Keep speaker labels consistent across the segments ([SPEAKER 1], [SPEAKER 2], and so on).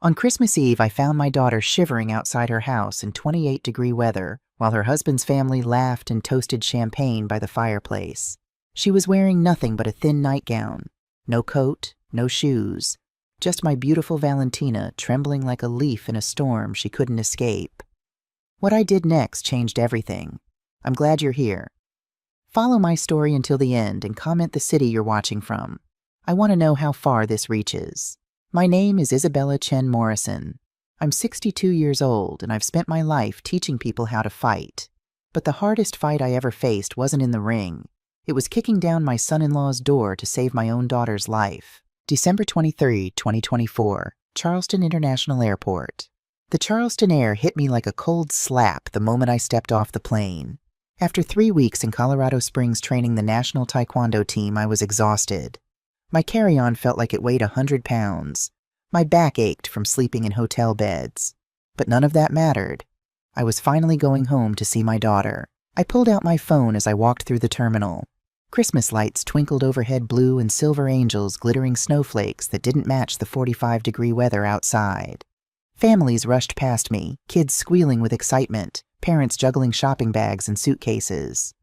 [SPEAKER 1] On Christmas Eve, I found my daughter shivering outside her house in 28-degree weather while her husband's family laughed and toasted champagne by the fireplace. She was wearing nothing but a thin nightgown. No coat, no shoes. Just my beautiful Valentina trembling like a leaf in a storm she couldn't escape. What I did next changed everything. I'm glad you're here. Follow my story until the end and comment the city you're watching from. I want to know how far this reaches. My name is Isabella Chen Morrison. I'm 62 years old and I've spent my life teaching people how to fight. But the hardest fight I ever faced wasn't in the ring. It was kicking down my son-in-law's door to save my own daughter's life. December 23, 2024, Charleston International Airport. The Charleston air hit me like a cold slap the moment I stepped off the plane. After 3 weeks in Colorado Springs training the national taekwondo team, I was exhausted. My carry-on felt like it weighed 100 pounds. My back ached from sleeping in hotel beds. But none of that mattered. I was finally going home to see my daughter. I pulled out my phone as I walked through the terminal. Christmas lights twinkled overhead, blue and silver angels glittering snowflakes that didn't match the 45-degree weather outside. Families rushed past me, kids squealing with excitement, parents juggling shopping bags and suitcases.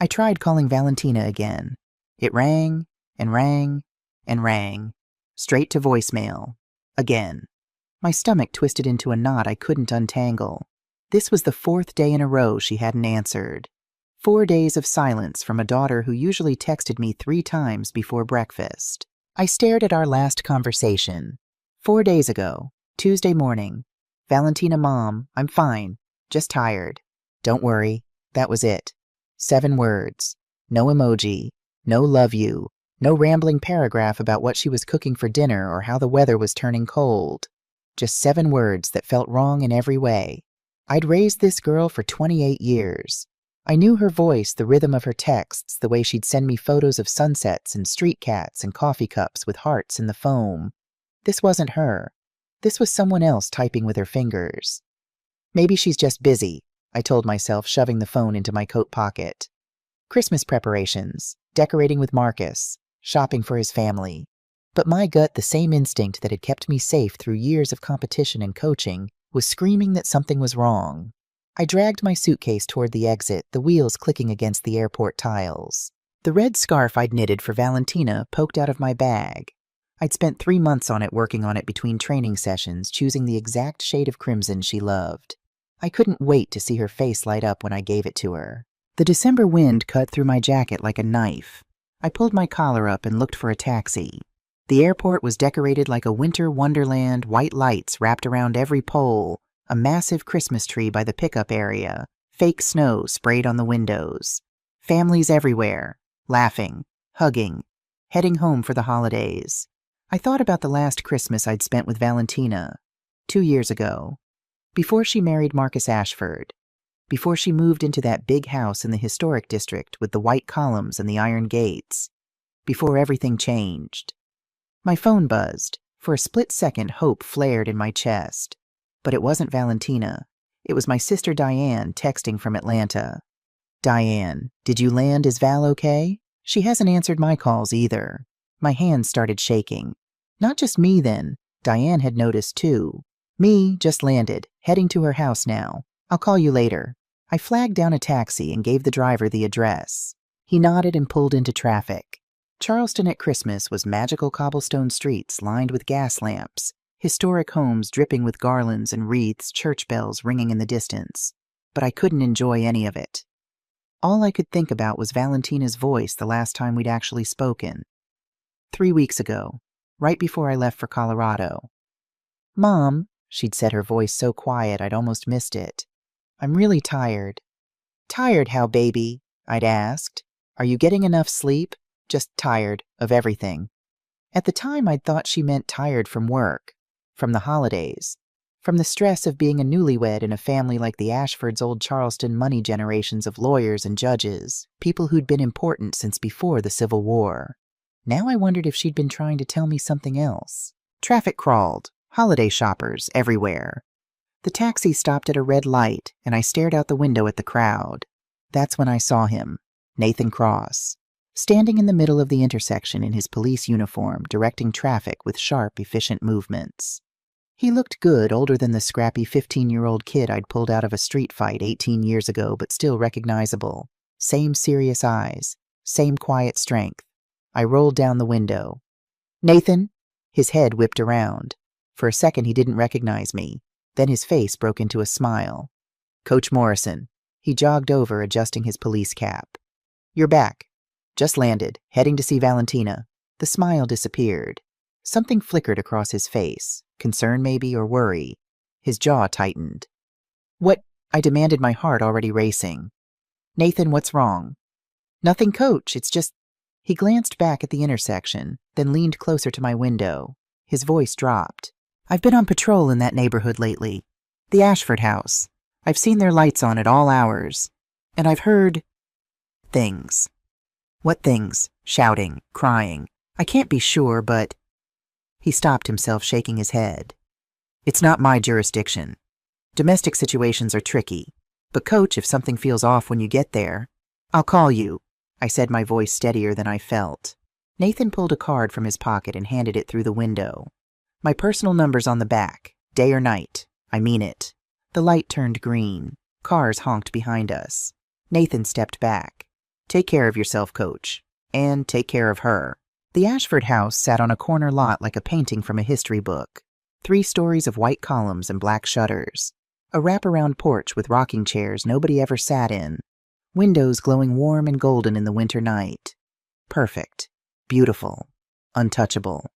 [SPEAKER 1] I tried calling Valentina again. It rang and rang and rang. Straight to voicemail. Again. My stomach twisted into a knot I couldn't untangle. This was the 4th day in a row she hadn't answered. 4 days of silence from a daughter who usually texted me 3 times before breakfast. I stared at our last conversation. 4 days ago, Tuesday morning. Valentina, Mom, I'm fine. Just tired. Don't worry. That was it. 7 words. No emoji. No love you. No rambling paragraph about what she was cooking for dinner or how the weather was turning cold. Just 7 words that felt wrong in every way. I'd raised this girl for 28 years. I knew her voice, the rhythm of her texts, the way she'd send me photos of sunsets and street cats and coffee cups with hearts in the foam. This wasn't her. This was someone else typing with her fingers. Maybe she's just busy, I told myself, shoving the phone into my coat pocket. Christmas preparations, decorating with Marcus, shopping for his family. But my gut, the same instinct that had kept me safe through years of competition and coaching, was screaming that something was wrong. I dragged my suitcase toward the exit, the wheels clicking against the airport tiles. The red scarf I'd knitted for Valentina poked out of my bag. I'd spent 3 months on it, working on it between training sessions, choosing the exact shade of crimson she loved. I couldn't wait to see her face light up when I gave it to her. The December wind cut through my jacket like a knife. I pulled my collar up and looked for a taxi. The airport was decorated like a winter wonderland, white lights wrapped around every pole, a massive Christmas tree by the pickup area, fake snow sprayed on the windows. Families everywhere, laughing, hugging, heading home for the holidays. I thought about the last Christmas I'd spent with Valentina, 2 years ago, before she married Marcus Ashford, before she moved into that big house in the historic district with the white columns and the iron gates, before everything changed. My phone buzzed. For a split second, hope flared in my chest. But it wasn't Valentina. It was my sister Diane texting from Atlanta. Diane, did you land? Is Val okay? She hasn't answered my calls either. My hands started shaking. Not just me then. Diane had noticed too. Me, just landed, heading to her house now. I'll call you later. I flagged down a taxi and gave the driver the address. He nodded and pulled into traffic. Charleston at Christmas was magical cobblestone streets lined with gas lamps, historic homes dripping with garlands and wreaths, church bells ringing in the distance. But I couldn't enjoy any of it. All I could think about was Valentina's voice the last time we'd actually spoken. 3 weeks ago, right before I left for Colorado. Mom, she'd said, her voice so quiet I'd almost missed it. I'm really tired. Tired how, baby? I'd asked. Are you getting enough sleep? Just tired of everything. At the time, I'd thought she meant tired from work, from the holidays, from the stress of being a newlywed in a family like the Ashfords' old Charleston money generations of lawyers and judges, people who'd been important since before the Civil War. Now I wondered if she'd been trying to tell me something else. Traffic crawled, holiday shoppers everywhere. The taxi stopped at a red light, and I stared out the window at the crowd. That's when I saw him, Nathan Cross, standing in the middle of the intersection in his police uniform, directing traffic with sharp, efficient movements. He looked good, older than the scrappy 15-year-old kid I'd pulled out of a street fight 18 years ago, but still recognizable. Same serious eyes, same quiet strength. I rolled down the window. "Nathan?" His head whipped around. For a second he didn't recognize me. Then his face broke into a smile. "Coach Morrison." He jogged over, adjusting his police cap. "You're back. Just landed, heading to see Valentina." The smile disappeared. Something flickered across his face. Concern maybe, or worry. His jaw tightened. "What?" I demanded, my heart already racing. "Nathan, what's wrong?" "Nothing, Coach. It's just—" He glanced back at the intersection, then leaned closer to my window. His voice dropped. "I've been on patrol in that neighborhood lately. The Ashford house. I've seen their lights on at all hours. And I've heard... things." "What things?" Shouting, crying. "I can't be sure, but—" He stopped himself, shaking his head. "It's not my jurisdiction. Domestic situations are tricky. But Coach, if something feels off when you get there, I'll call you," I said, my voice steadier than I felt. Nathan pulled a card from his pocket and handed it through the window. "My personal number's on the back, day or night. I mean it." The light turned green. Cars honked behind us. Nathan stepped back. "Take care of yourself, Coach. And take care of her." The Ashford house sat on a corner lot like a painting from a history book. 3 stories of white columns and black shutters. A wraparound porch with rocking chairs nobody ever sat in. Windows glowing warm and golden in the winter night. Perfect. Beautiful. Untouchable.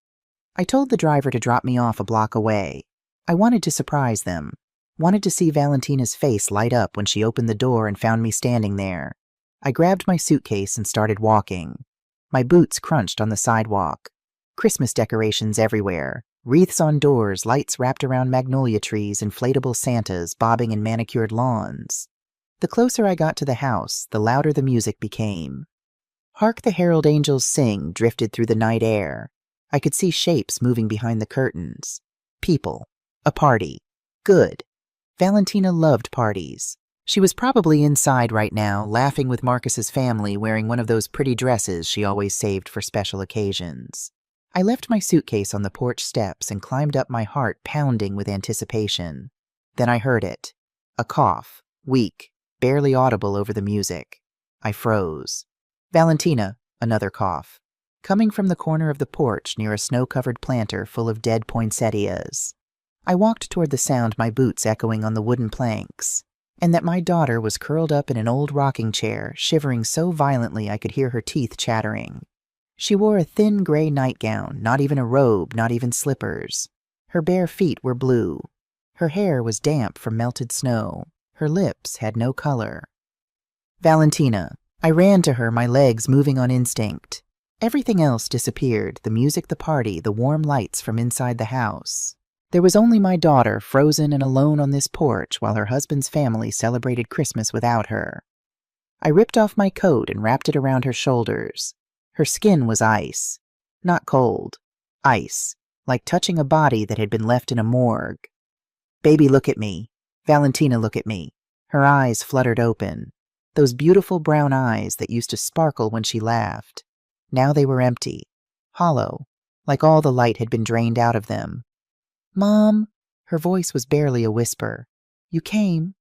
[SPEAKER 1] I told the driver to drop me off a block away. I wanted to surprise them. Wanted to see Valentina's face light up when she opened the door and found me standing there. I grabbed my suitcase and started walking. My boots crunched on the sidewalk. Christmas decorations everywhere. Wreaths on doors, lights wrapped around magnolia trees, inflatable Santas bobbing in manicured lawns. The closer I got to the house, the louder the music became. "Hark the Herald Angels Sing" drifted through the night air. I could see shapes moving behind the curtains. People. A party. Good. Valentina loved parties. She was probably inside right now, laughing with Marcus's family, wearing one of those pretty dresses she always saved for special occasions. I left my suitcase on the porch steps and climbed up, my heart pounding with anticipation. Then I heard it. A cough, weak, barely audible over the music. I froze. "Valentina," another cough. Coming from the corner of the porch near a snow-covered planter full of dead poinsettias. I walked toward the sound, my boots echoing on the wooden planks. And that my daughter was curled up in an old rocking chair, shivering so violently I could hear her teeth chattering. She wore a thin gray nightgown, not even a robe, not even slippers. Her bare feet were blue. Her hair was damp from melted snow. Her lips had no color. "Valentina." I ran to her, my legs moving on instinct. Everything else disappeared, the music, the party, the warm lights from inside the house. There was only my daughter, frozen and alone on this porch while her husband's family celebrated Christmas without her. I ripped off my coat and wrapped it around her shoulders. Her skin was ice. Not cold. Ice. Like touching a body that had been left in a morgue. "Baby, look at me. Valentina, look at me." Her eyes fluttered open. Those beautiful brown eyes that used to sparkle when she laughed. Now they were empty. Hollow. Like all the light had been drained out of them. "Mom," her voice was barely a whisper. "You came?"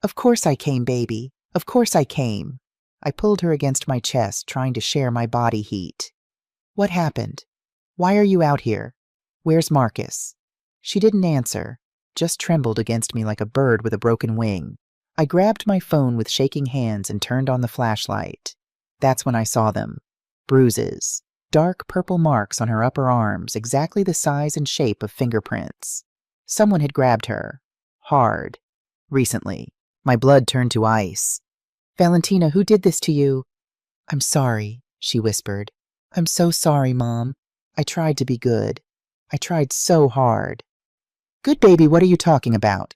[SPEAKER 1] "Of course I came, baby. Of course I came." I pulled her against my chest, trying to share my body heat. "What happened? Why are you out here? Where's Marcus?" She didn't answer, just trembled against me like a bird with a broken wing. I grabbed my phone with shaking hands and turned on the flashlight. That's when I saw them. Bruises. Dark purple marks on her upper arms, exactly the size and shape of fingerprints. Someone had grabbed her. Hard. Recently. My blood turned to ice. "Valentina, who did this to you?" "I'm sorry," she whispered. "I'm so sorry, Mom. I tried to be good. I tried so hard." "Good, baby, what are you talking about?"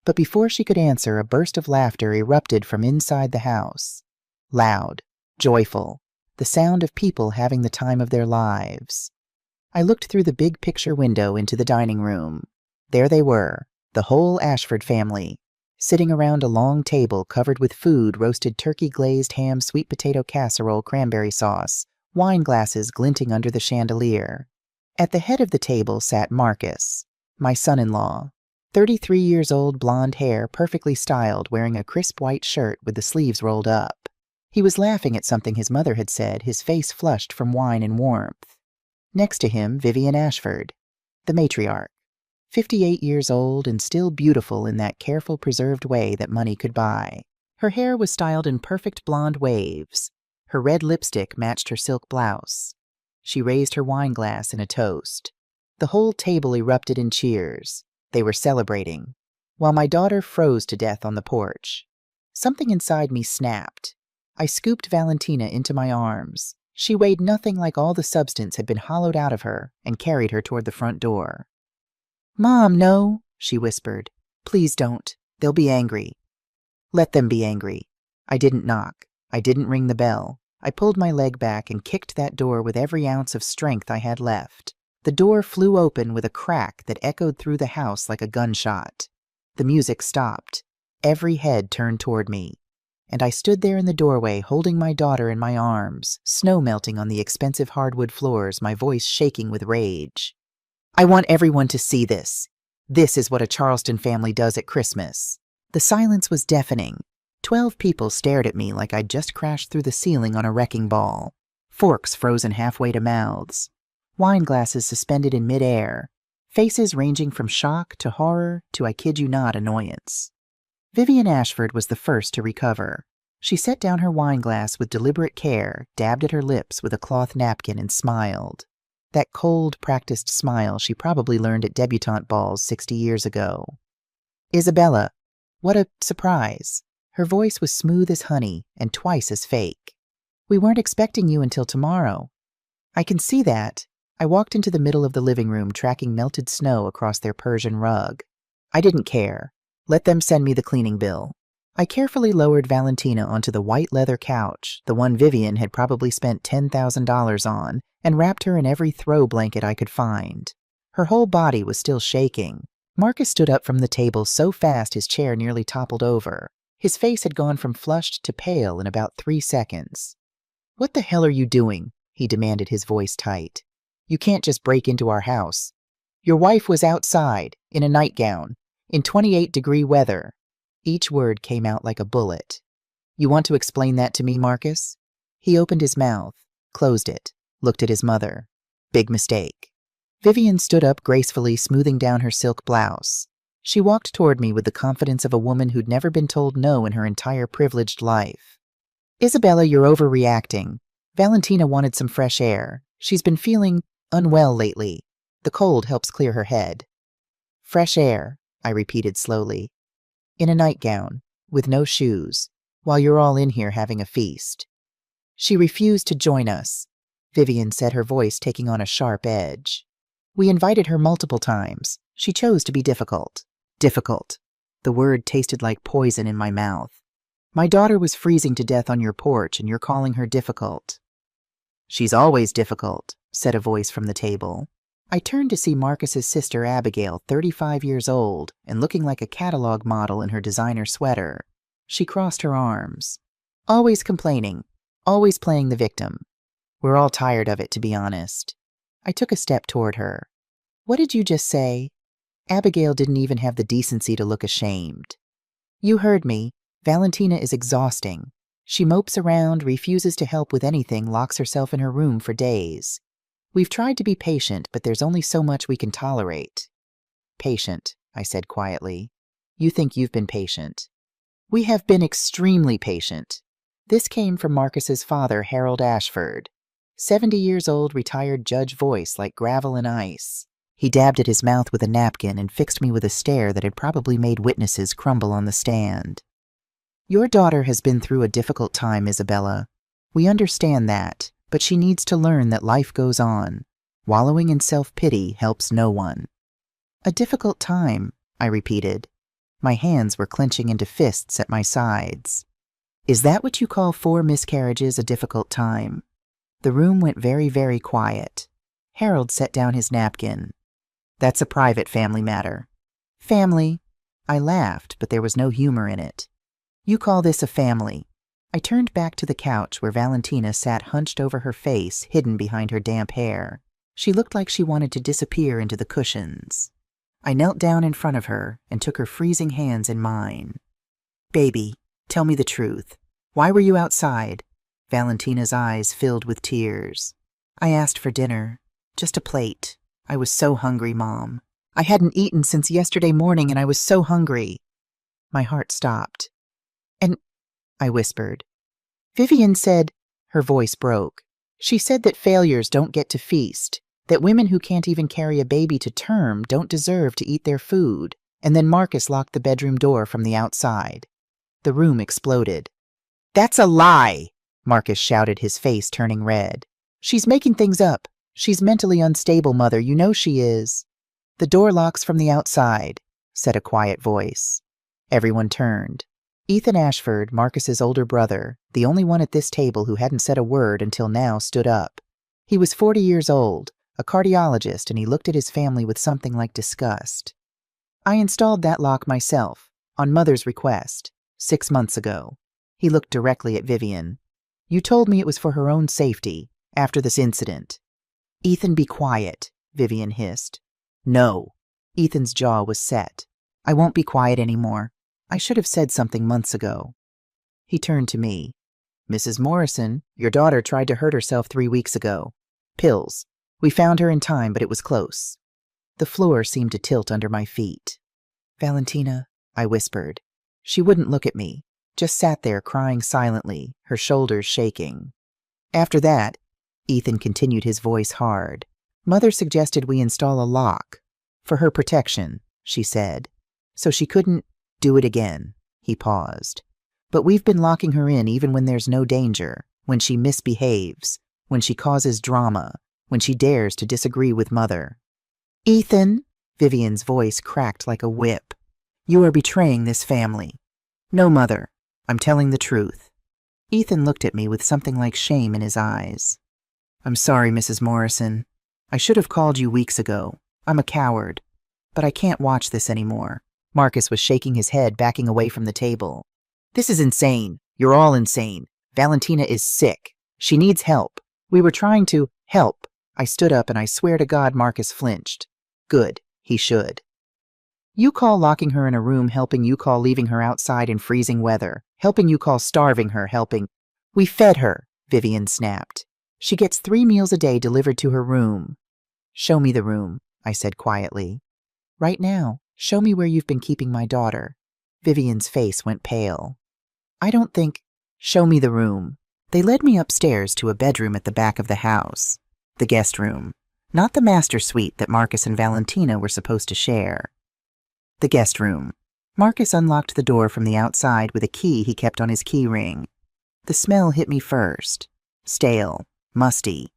[SPEAKER 1] But before she could answer, a burst of laughter erupted from inside the house. Loud. Joyful. The sound of people having the time of their lives. I looked through the big picture window into the dining room. There they were, the whole Ashford family, sitting around a long table covered with food, roasted turkey, glazed ham, sweet potato casserole, cranberry sauce, wine glasses glinting under the chandelier. At the head of the table sat Marcus. My son-in-law. 33 years old, blonde hair, perfectly styled, wearing a crisp white shirt with the sleeves rolled up. He was laughing at something his mother had said, his face flushed from wine and warmth. Next to him, Vivian Ashford, the matriarch. 58 years old and still beautiful in that careful, preserved way that money could buy. Her hair was styled in perfect blonde waves. Her red lipstick matched her silk blouse. She raised her wine glass in a toast. The whole table erupted in cheers. They were celebrating, while my daughter froze to death on the porch. Something inside me snapped. I scooped Valentina into my arms. She weighed nothing like all the substance had been hollowed out of her, and carried her toward the front door. "Mom, no," she whispered. "Please don't. They'll be angry." Let them be angry. I didn't knock. I didn't ring the bell. I pulled my leg back and kicked that door with every ounce of strength I had left. The door flew open with a crack that echoed through the house like a gunshot. The music stopped. Every head turned toward me. And I stood there in the doorway holding my daughter in my arms, snow melting on the expensive hardwood floors, my voice shaking with rage. "I want everyone to see this. This is what a Charleston family does at Christmas." The silence was deafening. 12 people stared at me like I'd just crashed through the ceiling on a wrecking ball. Forks frozen halfway to mouths. Wine glasses suspended in midair. Faces ranging from shock to horror to, I kid you not, annoyance. Vivian Ashford was the first to recover. She set down her wine glass with deliberate care, dabbed at her lips with a cloth napkin, and smiled. That cold, practiced smile she probably learned at debutante balls 60 years ago. "Isabella, what a surprise." Her voice was smooth as honey and twice as fake. "We weren't expecting you until tomorrow." "I can see that." I walked into the middle of the living room, tracking melted snow across their Persian rug. I didn't care. Let them send me the cleaning bill. I carefully lowered Valentina onto the white leather couch, the one Vivian had probably spent $10,000 on, and wrapped her in every throw blanket I could find. Her whole body was still shaking. Marcus stood up from the table so fast his chair nearly toppled over. His face had gone from flushed to pale in about 3 seconds. "What the hell are you doing?" he demanded, his voice tight. "You can't just break into our house. Your wife was outside, in a nightgown, in 28-degree weather." Each word came out like a bullet. "You want to explain that to me, Marcus?" He opened his mouth, closed it, looked at his mother. Big mistake. Vivian stood up gracefully, smoothing down her silk blouse. She walked toward me with the confidence of a woman who'd never been told no in her entire privileged life. "Isabella, you're overreacting. Valentina wanted some fresh air. She's been feeling unwell lately. The cold helps clear her head." "Fresh air," I repeated slowly. "In a nightgown, with no shoes, while you're all in here having a feast." "She refused to join us," Vivian said, her voice taking on a sharp edge. "We invited her multiple times. She chose to be difficult." Difficult. The word tasted like poison in my mouth. "My daughter was freezing to death on your porch, and you're calling her difficult." "She's always difficult," said a voice from the table. I turned to see Marcus's sister Abigail, 35 years old, and looking like a catalog model in her designer sweater. She crossed her arms. "Always complaining. Always playing the victim. We're all tired of it, to be honest." I took a step toward her. "What did you just say?" Abigail didn't even have the decency to look ashamed. "You heard me. Valentina is exhausting. She mopes around, refuses to help with anything, locks herself in her room for days. We've tried to be patient, but there's only so much we can tolerate." "Patient," I said quietly. "You think you've been patient." "We have been extremely patient." This came from Marcus's father, Harold Ashford. 70 years old, retired judge voice like gravel and ice. He dabbed at his mouth with a napkin and fixed me with a stare that had probably made witnesses crumble on the stand. "Your daughter has been through a difficult time, Isabella. We understand that. But she needs to learn that life goes on. Wallowing in self-pity helps no one." "A difficult time," I repeated. My hands were clenching into fists at my sides. "Is that what you call 4 miscarriages a difficult time?" The room went very, very quiet. Harold set down his napkin. "That's a private family matter." "Family?" I laughed, but there was no humor in it. "You call this a family?" I turned back to the couch where Valentina sat hunched over her face, hidden behind her damp hair. She looked like she wanted to disappear into the cushions. I knelt down in front of her and took her freezing hands in mine. "Baby, tell me the truth. Why were you outside?" Valentina's eyes filled with tears. "I asked for dinner. Just a plate. I was so hungry, Mom. I hadn't eaten since yesterday morning and I was so hungry." My heart stopped. "And," I whispered. "Vivian said," her voice broke. "She said that failures don't get to feast, that women who can't even carry a baby to term don't deserve to eat their food." And then Marcus locked the bedroom door from the outside. The room exploded. "That's a lie!" Marcus shouted, his face turning red. "She's making things up. She's mentally unstable, Mother. You know she is." "The door locks from the outside," said a quiet voice. Everyone turned. Ethan Ashford, Marcus's older brother, the only one at this table who hadn't said a word until now, stood up. He was 40 years old, a cardiologist, and he looked at his family with something like disgust. "I installed that lock myself, on Mother's request, 6 months ago." He looked directly at Vivian. "You told me it was for her own safety, after this incident." "Ethan, be quiet," Vivian hissed. "No." Ethan's jaw was set. "I won't be quiet anymore. I should have said something months ago." He turned to me. "Mrs. Morrison, your daughter tried to hurt herself 3 weeks ago. Pills. We found her in time, but it was close." The floor seemed to tilt under my feet. "Valentina," I whispered. She wouldn't look at me, just sat there crying silently, her shoulders shaking. "After that," Ethan continued, his voice hard, "Mother suggested we install a lock. For her protection," she said. "So she couldn't do it again." He paused. "But we've been locking her in even when there's no danger, when she misbehaves, when she causes drama, when she dares to disagree with Mother." "Ethan," Vivian's voice cracked like a whip, "you are betraying this family." "No, Mother. I'm telling the truth." Ethan looked at me with something like shame in his eyes. "I'm sorry, Mrs. Morrison. I should have called you weeks ago. I'm a coward. But I can't watch this anymore." Marcus was shaking his head, backing away from the table. "This is insane. You're all insane. Valentina is sick. She needs help. We were trying to help." I stood up and I swear to God Marcus flinched. Good. He should. "You call locking her in a room helping, you call leaving her outside in freezing weather, helping, you call starving her helping." "We fed her," Vivian snapped. "She gets 3 meals a day delivered to her room." "Show me the room," I said quietly. "Right now. Show me where you've been keeping my daughter." Vivian's face went pale. "I don't think—" "Show me the room." They led me upstairs to a bedroom at the back of the house. The guest room. Not the master suite that Marcus and Valentina were supposed to share. The guest room. Marcus unlocked the door from the outside with a key he kept on his key ring. The smell hit me first. Stale. Musty.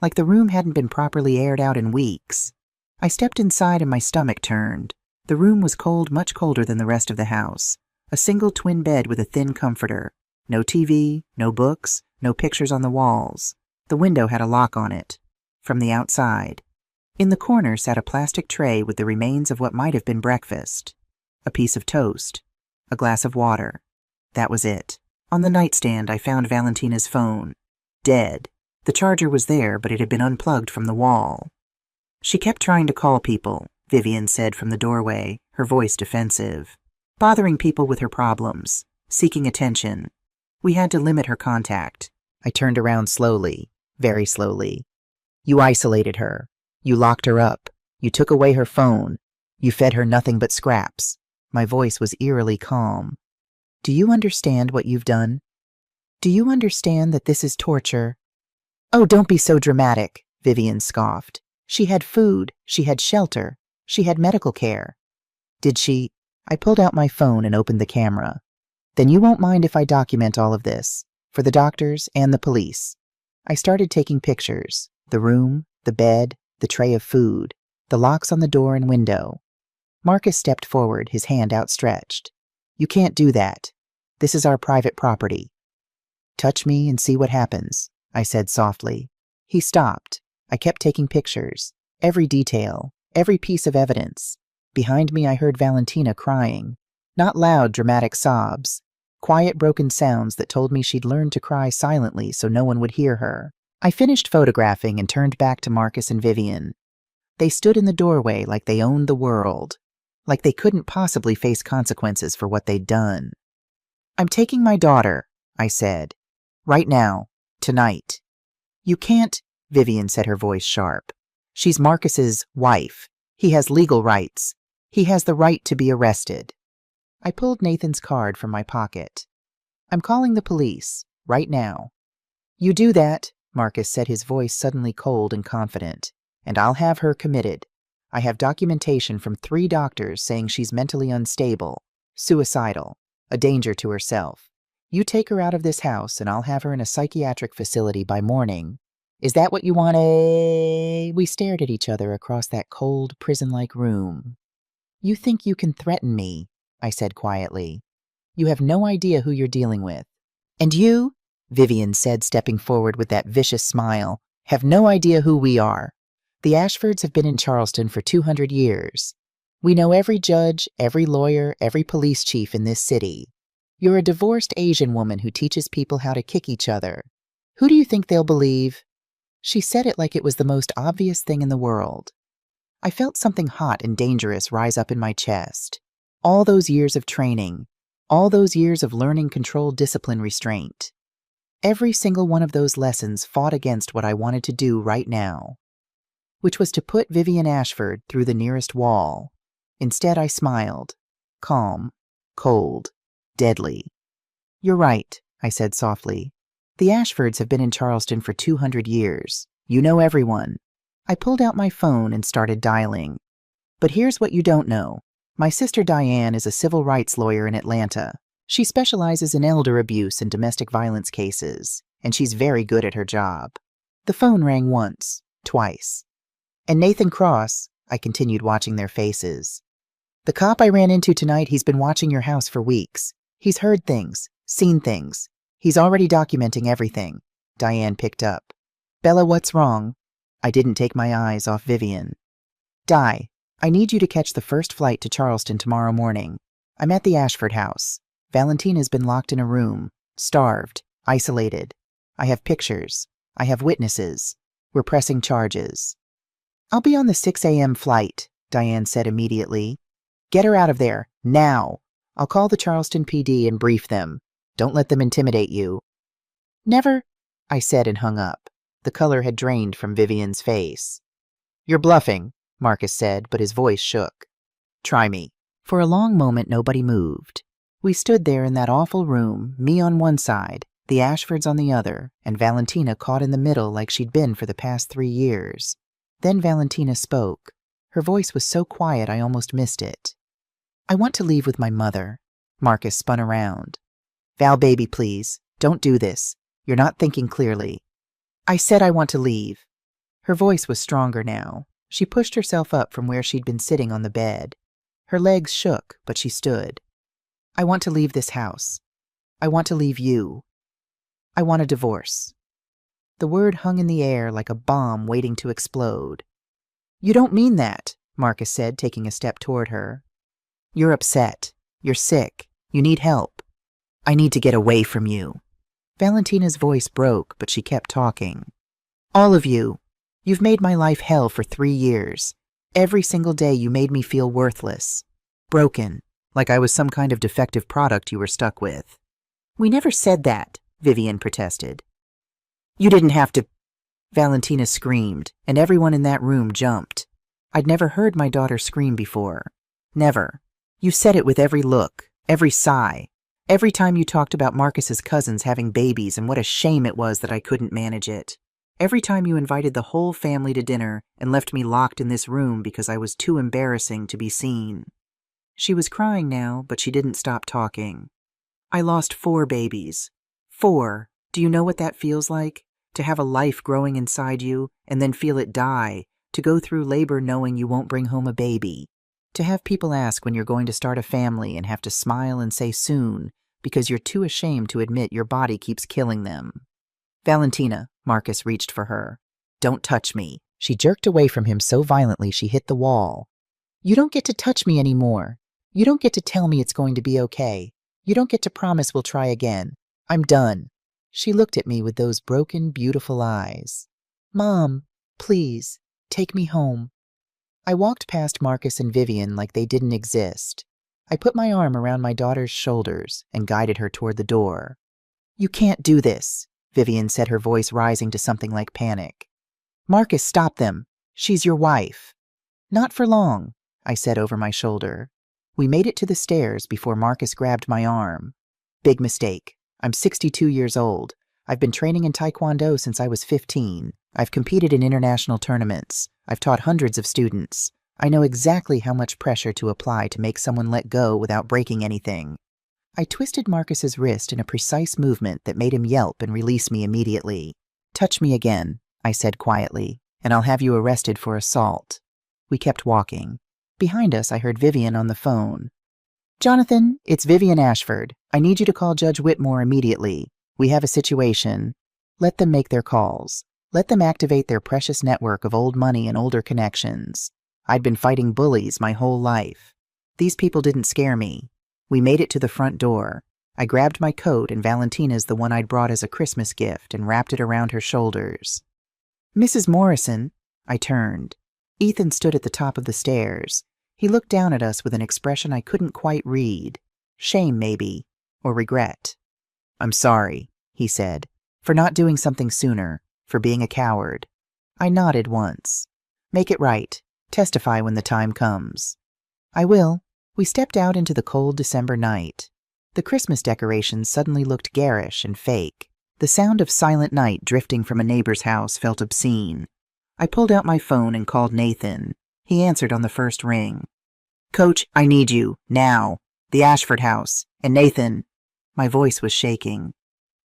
[SPEAKER 1] Like the room hadn't been properly aired out in weeks. I stepped inside and my stomach turned. The room was cold, much colder than the rest of the house. A single twin bed with a thin comforter. No TV, no books, no pictures on the walls. The window had a lock on it. From the outside. In the corner sat a plastic tray with the remains of what might have been breakfast. A piece of toast. A glass of water. That was it. On the nightstand I found Valentina's phone. Dead. The charger was there, but it had been unplugged from the wall. "She kept trying to call people," Vivian said from the doorway, her voice defensive. "Bothering people with her problems. Seeking attention. We had to limit her contact." I turned around slowly. Very slowly. "You isolated her. You locked her up. You took away her phone. You fed her nothing but scraps." My voice was eerily calm. "Do you understand what you've done? Do you understand that this is torture?" "Oh, don't be so dramatic," Vivian scoffed. "She had food. She had shelter. She had medical care." "Did she—" I pulled out my phone and opened the camera. "Then you won't mind if I document all of this, for the doctors and the police." I started taking pictures. The room, the bed, the tray of food, the locks on the door and window. Marcus stepped forward, his hand outstretched. "You can't do that. This is our private property." "Touch me and see what happens," I said softly. He stopped. I kept taking pictures. Every detail, every piece of evidence. Behind me I heard Valentina crying. Not loud, dramatic sobs. Quiet, broken sounds that told me she'd learned to cry silently so no one would hear her. I finished photographing and turned back to Marcus and Vivian. They stood in the doorway like they owned the world, like they couldn't possibly face consequences for what they'd done. "I'm taking my daughter," I said. "Right now. Tonight." "You can't," Vivian said, her voice sharp. "She's Marcus's wife. He has legal rights. He has the right to be arrested." I pulled Nathan's card from my pocket. "I'm calling the police. Right now." "You do that," Marcus said, his voice suddenly cold and confident, "and I'll have her committed. I have documentation from 3 doctors saying she's mentally unstable, suicidal, a danger to herself. You take her out of this house and I'll have her in a psychiatric facility by morning. Is that what you want, eh?" We stared at each other across that cold, prison-like room. "You think you can threaten me," I said quietly. "You have no idea who you're dealing with. And you," Vivian said, stepping forward with that vicious smile, "have no idea who we are. The Ashfords have been in Charleston for 200 years. We know every judge, every lawyer, every police chief in this city. You're a divorced Asian woman who teaches people how to kick each other. Who do you think they'll believe?" She said it like it was the most obvious thing in the world. I felt something hot and dangerous rise up in my chest. All those years of training, all those years of learning controlled discipline restraint. Every single one of those lessons fought against what I wanted to do right now, which was to put Vivian Ashford through the nearest wall. Instead, I smiled. Calm, cold, deadly. "You're right," I said softly. "The Ashfords have been in Charleston for 200 years. You know everyone." I pulled out my phone and started dialing. "But here's what you don't know. My sister Diane is a civil rights lawyer in Atlanta. She specializes in elder abuse and domestic violence cases, and she's very good at her job." The phone rang once, twice. "And Nathan Cross," I continued, watching their faces. "The cop I ran into tonight, he's been watching your house for weeks. He's heard things, seen things. He's already documenting everything." Diane picked up. "Bella, what's wrong?" I didn't take my eyes off Vivian. "Di, I need you to catch the first flight to Charleston tomorrow morning. I'm at the Ashford house. Valentina's been locked in a room, starved, isolated. I have pictures. I have witnesses. We're pressing charges." "I'll be on the 6 a.m. flight," Diane said immediately. "Get her out of there, now. I'll call the Charleston PD and brief them. Don't let them intimidate you." "Never," I said and hung up. The color had drained from Vivian's face. "You're bluffing," Marcus said, but his voice shook. "Try me." For a long moment, nobody moved. We stood there in that awful room, me on one side, the Ashfords on the other, and Valentina caught in the middle like she'd been for the past 3 years. Then Valentina spoke. Her voice was so quiet I almost missed it. "I want to leave with my mother." Marcus spun around. "Val, baby, please, don't do this. You're not thinking clearly." "I said I want to leave." Her voice was stronger now. She pushed herself up from where she'd been sitting on the bed. Her legs shook, but she stood. "I want to leave this house. I want to leave you. I want a divorce." The word hung in the air like a bomb waiting to explode. "You don't mean that," Marcus said, taking a step toward her. "You're upset. You're sick. You need help. I need to get away from you." Valentina's voice broke, but she kept talking. "All of you. You've made my life hell for 3 years. Every single day you made me feel worthless. Broken. Like I was some kind of defective product you were stuck with." "We never said that," Vivian protested. "You didn't have to." Valentina screamed, and everyone in that room jumped. I'd never heard my daughter scream before. Never. You said it with every look, every sigh, every time you talked about Marcus's cousins having babies and what a shame it was that I couldn't manage it. Every time you invited the whole family to dinner and left me locked in this room because I was too embarrassing to be seen. She was crying now, but she didn't stop talking. "I lost 4 babies. 4. Do you know what that feels like? To have a life growing inside you and then feel it die, to go through labor knowing you won't bring home a baby, to have people ask when you're going to start a family and have to smile and say soon because you're too ashamed to admit your body keeps killing them." "Valentina," Marcus reached for her. "Don't touch me." She jerked away from him so violently she hit the wall. "You don't get to touch me anymore. You don't get to tell me it's going to be okay. You don't get to promise we'll try again. I'm done." She looked at me with those broken, beautiful eyes. "Mom, please, take me home." I walked past Marcus and Vivian like they didn't exist. I put my arm around my daughter's shoulders and guided her toward the door. "You can't do this," Vivian said, her voice rising to something like panic. "Marcus, stop them. She's your wife." "Not for long," I said over my shoulder. We made it to the stairs before Marcus grabbed my arm. "Big mistake. I'm 62 years old. I've been training in Taekwondo since I was 15. I've competed in international tournaments. I've taught hundreds of students. I know exactly how much pressure to apply to make someone let go without breaking anything." I twisted Marcus's wrist in a precise movement that made him yelp and release me immediately. "Touch me again," I said quietly, "and I'll have you arrested for assault." We kept walking. Behind us, I heard Vivian on the phone. "Jonathan, it's Vivian Ashford. I need you to call Judge Whitmore immediately. We have a situation." Let them make their calls. Let them activate their precious network of old money and older connections. I'd been fighting bullies my whole life. These people didn't scare me. We made it to the front door. I grabbed my coat and Valentina's, the one I'd brought as a Christmas gift, and wrapped it around her shoulders. "Mrs. Morrison," I turned. Ethan stood at the top of the stairs. He looked down at us with an expression I couldn't quite read. Shame, maybe, or regret. "I'm sorry," he said, "for not doing something sooner, for being a coward." I nodded once. "Make it right. Testify when the time comes." "I will." We stepped out into the cold December night. The Christmas decorations suddenly looked garish and fake. The sound of Silent Night drifting from a neighbor's house felt obscene. I pulled out my phone and called Nathan. He answered on the first ring. "Coach, I need you, now. The Ashford house. And Nathan." My voice was shaking.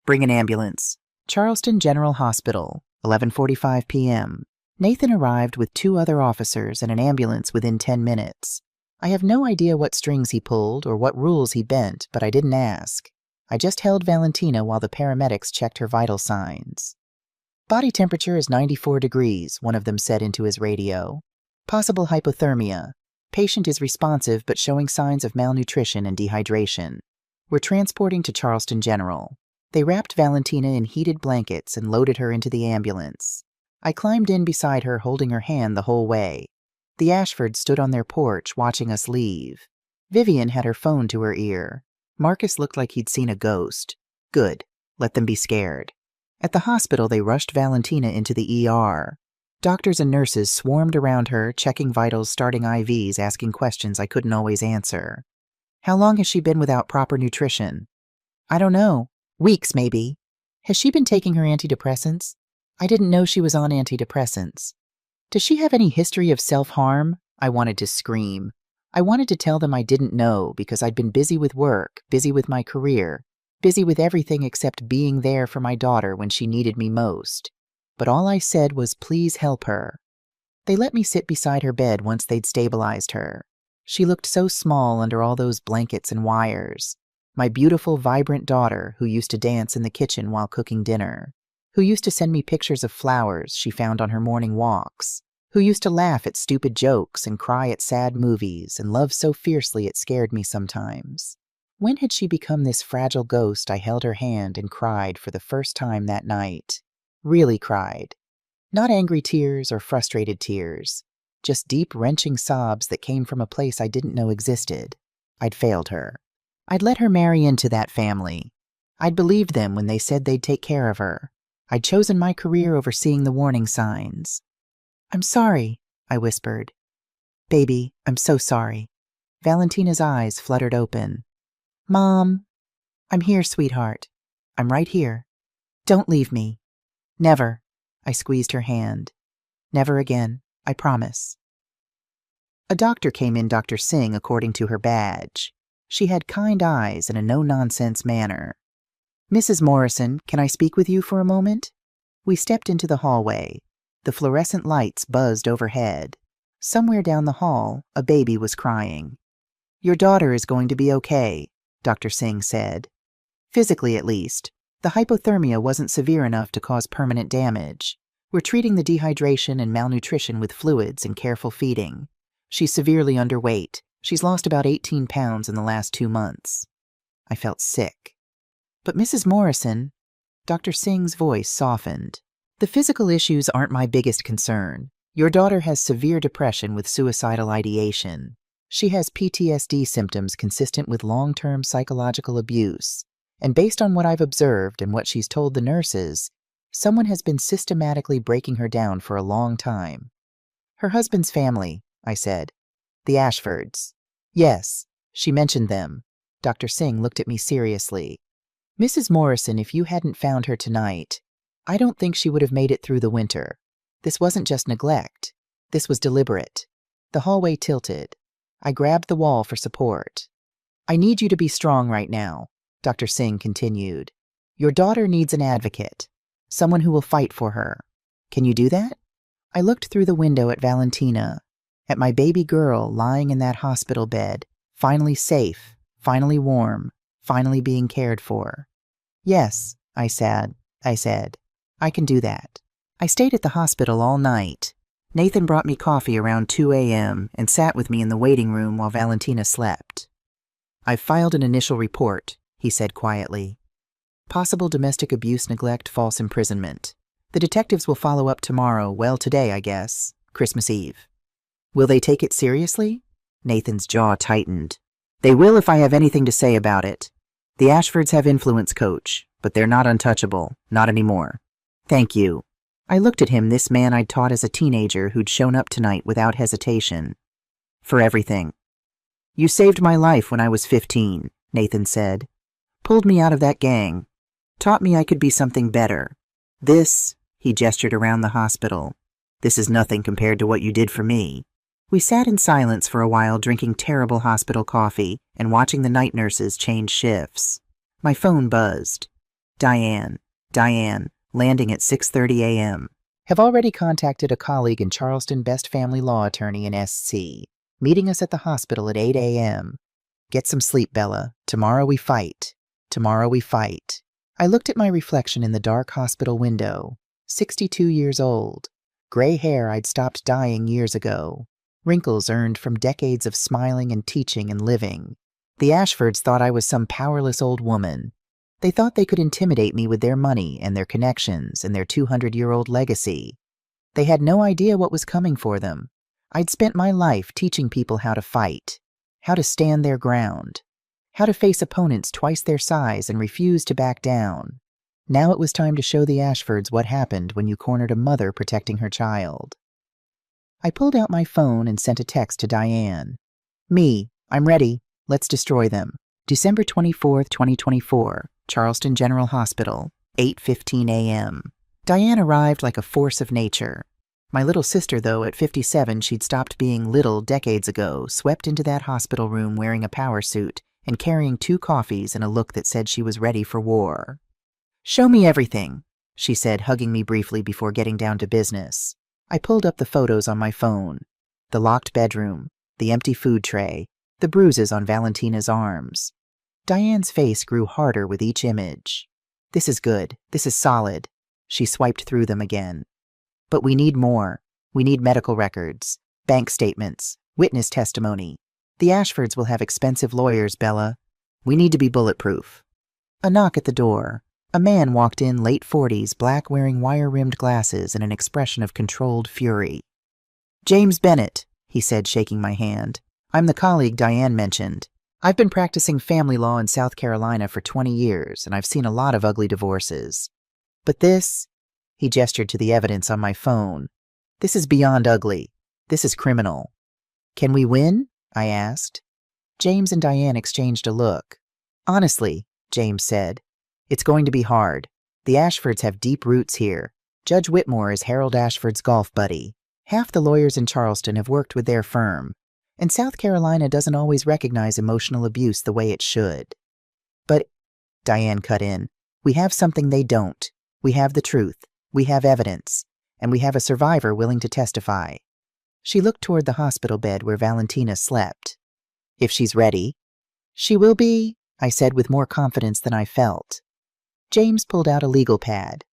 [SPEAKER 1] "Bring an ambulance." Charleston General Hospital, 11:45 p.m. Nathan arrived with 2 other officers and an ambulance within 10 minutes. I have no idea what strings he pulled or what rules he bent, but I didn't ask. I just held Valentina while the paramedics checked her vital signs. "Body temperature is 94 degrees, one of them said into his radio. "Possible hypothermia. Patient is responsive but showing signs of malnutrition and dehydration. We're transporting to Charleston General." They wrapped Valentina in heated blankets and loaded her into the ambulance. I climbed in beside her, holding her hand the whole way. The Ashfords stood on their porch, watching us leave. Vivian had her phone to her ear. Marcus looked like he'd seen a ghost. Good. Let them be scared. At the hospital, they rushed Valentina into the ER. Doctors and nurses swarmed around her, checking vitals, starting IVs, asking questions I couldn't always answer. "How long has she been without proper nutrition?" "I don't know. Weeks, maybe." "Has she been taking her antidepressants?" "I didn't know she was on antidepressants." "Does she have any history of self-harm?" I wanted to scream. I wanted to tell them I didn't know because I'd been busy with work, busy with my career, busy with everything except being there for my daughter when she needed me most. But all I said was, "Please help her." They let me sit beside her bed once they'd stabilized her. She looked so small under all those blankets and wires. My beautiful, vibrant daughter who used to dance in the kitchen while cooking dinner, who used to send me pictures of flowers she found on her morning walks, who used to laugh at stupid jokes and cry at sad movies and love so fiercely it scared me sometimes. When had she become this fragile ghost? I held her hand and cried for the first time that night. Really cried. Not angry tears or frustrated tears, just deep, wrenching sobs that came from a place I didn't know existed. I'd failed her. I'd let her marry into that family. I'd believed them when they said they'd take care of her. I'd chosen my career over seeing the warning signs. "I'm sorry," I whispered. "Baby, I'm so sorry." Valentina's eyes fluttered open. "Mom." "I'm here, sweetheart. I'm right here. Don't leave me." "Never." I squeezed her hand. "Never again. I promise." A doctor came in, Dr. Singh, according to her badge. She had kind eyes and a no-nonsense manner. "Mrs. Morrison, can I speak with you for a moment?" We stepped into the hallway. The fluorescent lights buzzed overhead. Somewhere down the hall, a baby was crying. "Your daughter is going to be okay," Dr. Singh said. "Physically, at least. The hypothermia wasn't severe enough to cause permanent damage. We're treating the dehydration and malnutrition with fluids and careful feeding. She's severely underweight. She's lost about 18 pounds in the last 2 months." I felt sick. "But Mrs. Morrison," Dr. Singh's voice softened, "the physical issues aren't my biggest concern. Your daughter has severe depression with suicidal ideation. She has PTSD symptoms consistent with long-term psychological abuse. And based on what I've observed and what she's told the nurses, someone has been systematically breaking her down for a long time. Her husband's family, I said. The Ashfords. Yes, she mentioned them. Dr. Singh looked at me seriously. Mrs. Morrison, if you hadn't found her tonight, I don't think she would have made it through the winter. This wasn't just neglect. This was deliberate. The hallway tilted. I grabbed the wall for support. I need you to be strong right now, Dr. Singh continued. Your daughter needs an advocate, someone who will fight for her. Can you do that? I looked through the window at Valentina, at my baby girl lying in that hospital bed, finally safe, finally warm, finally being cared for. Yes, I said, I can do that. I stayed at the hospital all night. Nathan brought me coffee around 2 a.m. and sat with me in the waiting room while Valentina slept. I've filed an initial report, he said quietly. Possible domestic abuse, neglect, false imprisonment. The detectives will follow up tomorrow, well, today, I guess, Christmas Eve. Will they take it seriously? Nathan's jaw tightened. They will if I have anything to say about it. The Ashfords have influence, coach, but they're not untouchable, not anymore. Thank you. I looked at him, this man I'd taught as a teenager who'd shown up tonight without hesitation. For everything. You saved my life when I was 15, Nathan said. Pulled me out of that gang. Taught me I could be something better. This, he gestured around the hospital, this is nothing compared to what you did for me. We sat in silence for a while, drinking terrible hospital coffee and watching the night nurses change shifts. My phone buzzed. Diane, landing at 6:30 a.m. Have already contacted a colleague in Charleston, best family law attorney in SC. Meeting us at the hospital at 8 a.m. Get some sleep, Bella. Tomorrow we fight. Tomorrow we fight. I looked at my reflection in the dark hospital window. 62 years old. Gray hair I'd stopped dyeing years ago. Wrinkles earned from decades of smiling and teaching and living. The Ashfords thought I was some powerless old woman. They thought they could intimidate me with their money and their connections and their 200-year-old legacy. They had no idea what was coming for them. I'd spent my life teaching people how to fight, how to stand their ground, how to face opponents twice their size and refuse to back down. Now it was time to show the Ashfords what happened when you cornered a mother protecting her child. I pulled out my phone and sent a text to Diane. Me, I'm ready. Let's destroy them. December 24th, 2024, Charleston General Hospital, 8:15 a.m. Diane arrived like a force of nature. My little sister, though, at 57, she'd stopped being little decades ago, swept into that hospital room wearing a power suit and carrying 2 coffees and a look that said she was ready for war. Show me everything, she said, hugging me briefly before getting down to business. I pulled up the photos on my phone. The locked bedroom, the empty food tray, the bruises on Valentina's arms. Diane's face grew harder with each image. This is good. This is solid. She swiped through them again. But we need more. We need medical records, bank statements, witness testimony. The Ashfords will have expensive lawyers, Bella. We need to be bulletproof. A knock at the door. A man walked in, late 40s, black, wearing wire-rimmed glasses and an expression of controlled fury. James Bennett, he said, shaking my hand. I'm the colleague Diane mentioned. I've been practicing family law in South Carolina for 20 years, and I've seen a lot of ugly divorces. But this, he gestured to the evidence on my phone, this is beyond ugly. This is criminal. Can we win? I asked. James and Diane exchanged a look. Honestly, James said, it's going to be hard. The Ashfords have deep roots here. Judge Whitmore is Harold Ashford's golf buddy. Half the lawyers in Charleston have worked with their firm. And South Carolina doesn't always recognize emotional abuse the way it should. But, Diane cut in, we have something they don't. We have the truth. We have evidence. And we have a survivor willing to testify. She looked toward the hospital bed where Valentina slept. If she's ready. She will be, I said with more confidence than I felt. James pulled out a legal pad.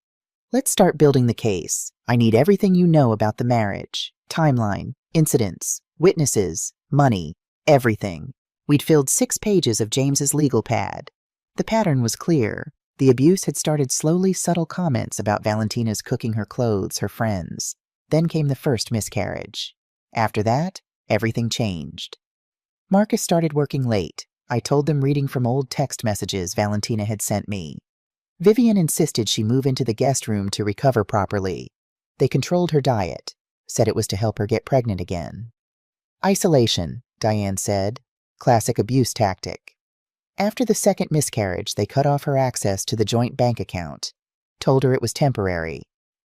[SPEAKER 1] Let's start building the case. I need everything you know about the marriage, timeline, incidents, witnesses, money, everything. We'd filled 6 pages of James's legal pad. The pattern was clear. The abuse had started slowly, subtle comments about Valentina's cooking her clothes, her friends. Then came the first miscarriage. After that, everything changed. Marcus started working late. I told them reading from old text messages Valentina had sent me. Vivian insisted she move into the guest room to recover properly. They controlled her diet, said it was to help her get pregnant again. Isolation, Diane said. Classic abuse tactic. After the second miscarriage, they cut off her access to the joint bank account. Told her it was temporary,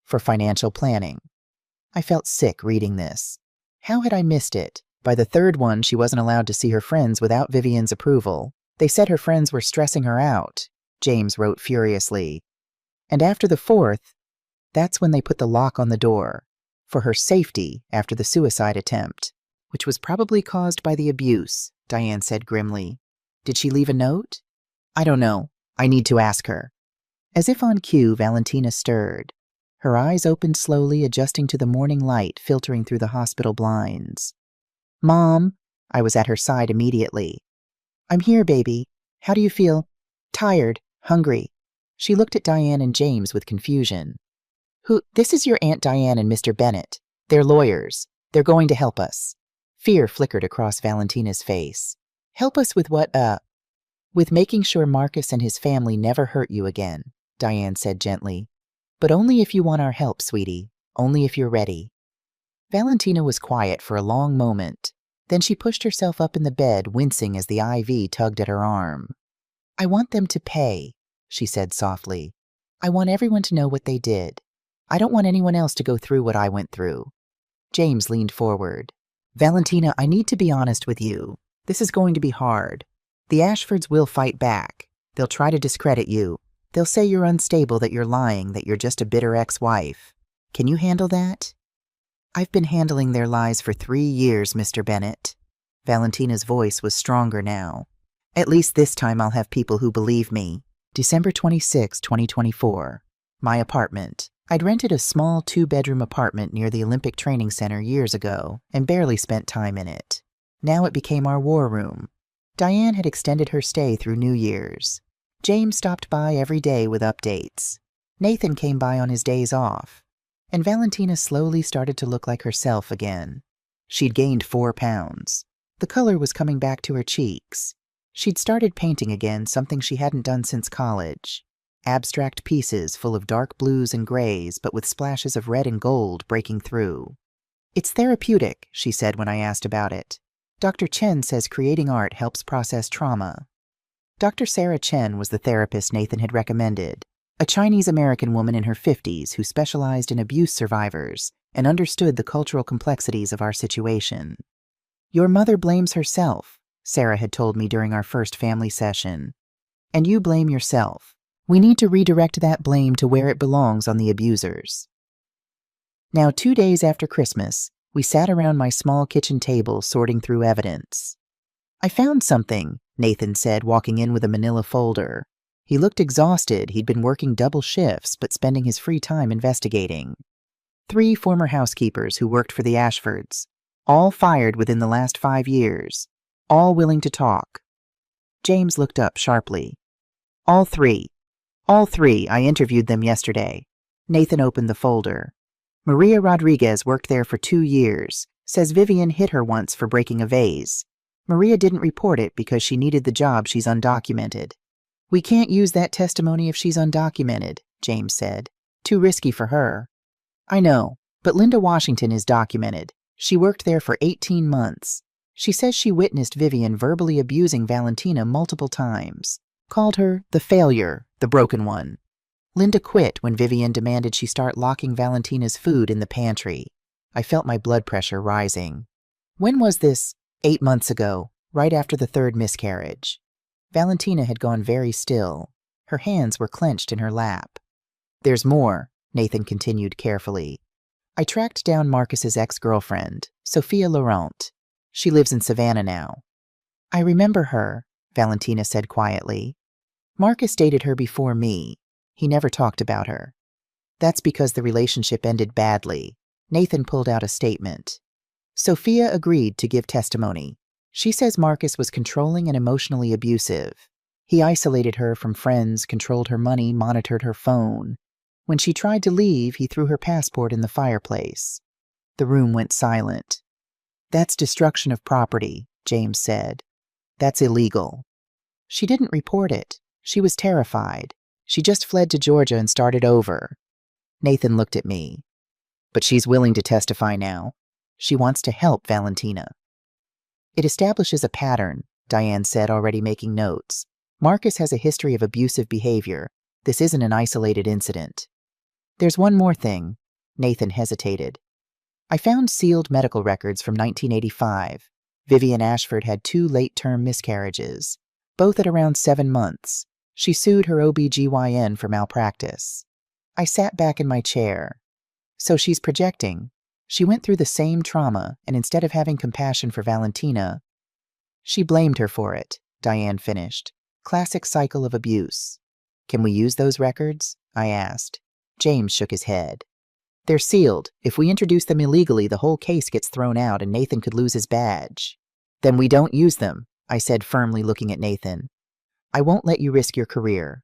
[SPEAKER 1] for financial planning. I felt sick reading this. How had I missed it? By the third one, she wasn't allowed to see her friends without Vivian's approval. They said her friends were stressing her out, James wrote furiously. And after the fourth, that's when they put the lock on the door, for her safety after the suicide attempt, which was probably caused by the abuse, Diane said grimly. Did she leave a note? I don't know. I need to ask her. As if on cue, Valentina stirred. Her eyes opened slowly, adjusting to the morning light filtering through the hospital blinds. Mom, I was at her side immediately. I'm here, baby. How do you feel? Tired, hungry. She looked at Diane and James with confusion. This is your Aunt Diane and Mr. Bennett. They're lawyers. They're going to help us. Fear flickered across Valentina's face. Help us with what, With making sure Marcus and his family never hurt you again, Diane said gently. But only if you want our help, sweetie. Only if you're ready. Valentina was quiet for a long moment. Then she pushed herself up in the bed, wincing as the IV tugged at her arm. I want them to pay, she said softly. I want everyone to know what they did. I don't want anyone else to go through what I went through. James leaned forward. Valentina, I need to be honest with you. This is going to be hard. The Ashfords will fight back. They'll try to discredit you. They'll say you're unstable, that you're lying, that you're just a bitter ex-wife. Can you handle that? I've been handling their lies for 3 years, Mr. Bennett. Valentina's voice was stronger now. At least this time I'll have people who believe me. December 26, 2024. My apartment. I'd rented a small 2-bedroom apartment near the Olympic Training Center years ago and barely spent time in it. Now it became our war room. Diane had extended her stay through New Year's. James stopped by every day with updates. Nathan came by on his days off. And Valentina slowly started to look like herself again. She'd gained 4 pounds. The color was coming back to her cheeks. She'd started painting again, something she hadn't done since college. Abstract pieces full of dark blues and grays, but with splashes of red and gold breaking through. It's therapeutic, she said when I asked about it. Dr. Chen says creating art helps process trauma. Dr. Sarah Chen was the therapist Nathan had recommended. A Chinese-American woman in her 50s who specialized in abuse survivors and understood the cultural complexities of our situation. Your mother blames herself, Sarah had told me during our first family session. And you blame yourself. We need to redirect that blame to where it belongs on the abusers. Now, 2 days after Christmas, we sat around my small kitchen table sorting through evidence. I found something, Nathan said, walking in with a manila folder. He looked exhausted. He'd been working double shifts, but spending his free time investigating. 3 former housekeepers who worked for the Ashfords, all fired within the last 5 years, all willing to talk. James looked up sharply. All three, I interviewed them yesterday. Nathan opened the folder. Maria Rodriguez worked there for 2 years, says Vivian hit her once for breaking a vase. Maria didn't report it because she needed the job. She's undocumented. We can't use that testimony if she's undocumented, James said. Too risky for her. I know, but Linda Washington is documented. She worked there for 18 months. She says she witnessed Vivian verbally abusing Valentina multiple times. Called her the failure, the broken one. Linda quit when Vivian demanded she start locking Valentina's food in the pantry. I felt my blood pressure rising. When was this? 8 months ago, right after the 3rd miscarriage. Valentina had gone very still. Her hands were clenched in her lap. There's more, Nathan continued carefully. I tracked down Marcus's ex-girlfriend, Sophia Laurent. She lives in Savannah now. I remember her, Valentina said quietly. Marcus dated her before me. He never talked about her. That's because the relationship ended badly. Nathan pulled out a statement. Sophia agreed to give testimony. She says Marcus was controlling and emotionally abusive. He isolated her from friends, controlled her money, monitored her phone. When she tried to leave, he threw her passport in the fireplace. The room went silent. "That's destruction of property," James said. "That's illegal." She didn't report it. She was terrified. She just fled to Georgia and started over. Nathan looked at me. "But she's willing to testify now. She wants to help Valentina." "It establishes a pattern," Diane said, already making notes. "Marcus has a history of abusive behavior. This isn't an isolated incident." "There's one more thing." Nathan hesitated. "I found sealed medical records from 1985. Vivian Ashford had 2 late-term miscarriages, both at around 7 months. She sued her OB/GYN for malpractice." I sat back in my chair. So she's projecting. She went through the same trauma, and instead of having compassion for Valentina, she blamed her for it, Diane finished. Classic cycle of abuse. "Can we use those records?" I asked. James shook his head. "They're sealed. If we introduce them illegally, the whole case gets thrown out and Nathan could lose his badge." "Then we don't use them," I said, firmly looking at Nathan. "I won't let you risk your career."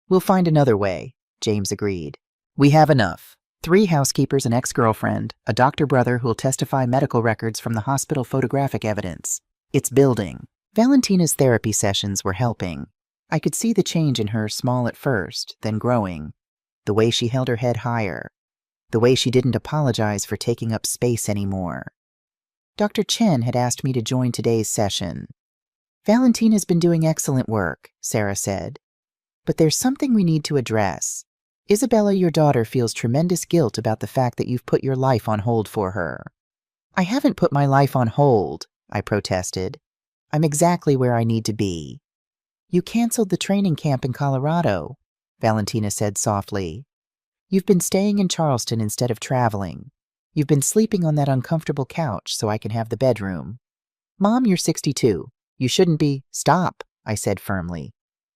[SPEAKER 1] "We'll find another way," James agreed. "We have enough. 3 housekeepers, an ex-girlfriend, a doctor brother who'll testify, medical records from the hospital, photographic evidence. It's building." Valentina's therapy sessions were helping. I could see the change in her, small at first, then growing. The way she held her head higher. The way she didn't apologize for taking up space anymore. Dr. Chen had asked me to join today's session. "Valentina's been doing excellent work," Sarah said. "But there's something we need to address. Isabella, your daughter, feels tremendous guilt about the fact that you've put your life on hold for her." "I haven't put my life on hold," I protested. "I'm exactly where I need to be." "You canceled the training camp in Colorado," Valentina said softly. "You've been staying in Charleston instead of traveling. You've been sleeping on that uncomfortable couch so I can have the bedroom. Mom, you're 62. You shouldn't be—" "Stop," I said firmly.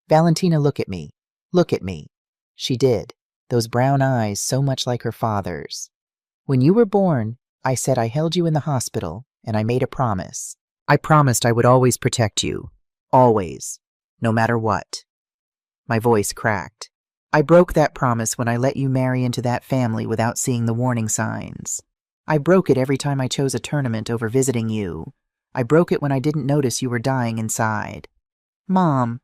[SPEAKER 1] "Valentina, look at me. Look at me." She did. Those brown eyes, so much like her father's. "When you were born, I said I held you in the hospital, and I made a promise. I promised I would always protect you. Always. No matter what." My voice cracked. "I broke that promise when I let you marry into that family without seeing the warning signs. I broke it every time I chose a tournament over visiting you. I broke it when I didn't notice you were dying inside." "Mom,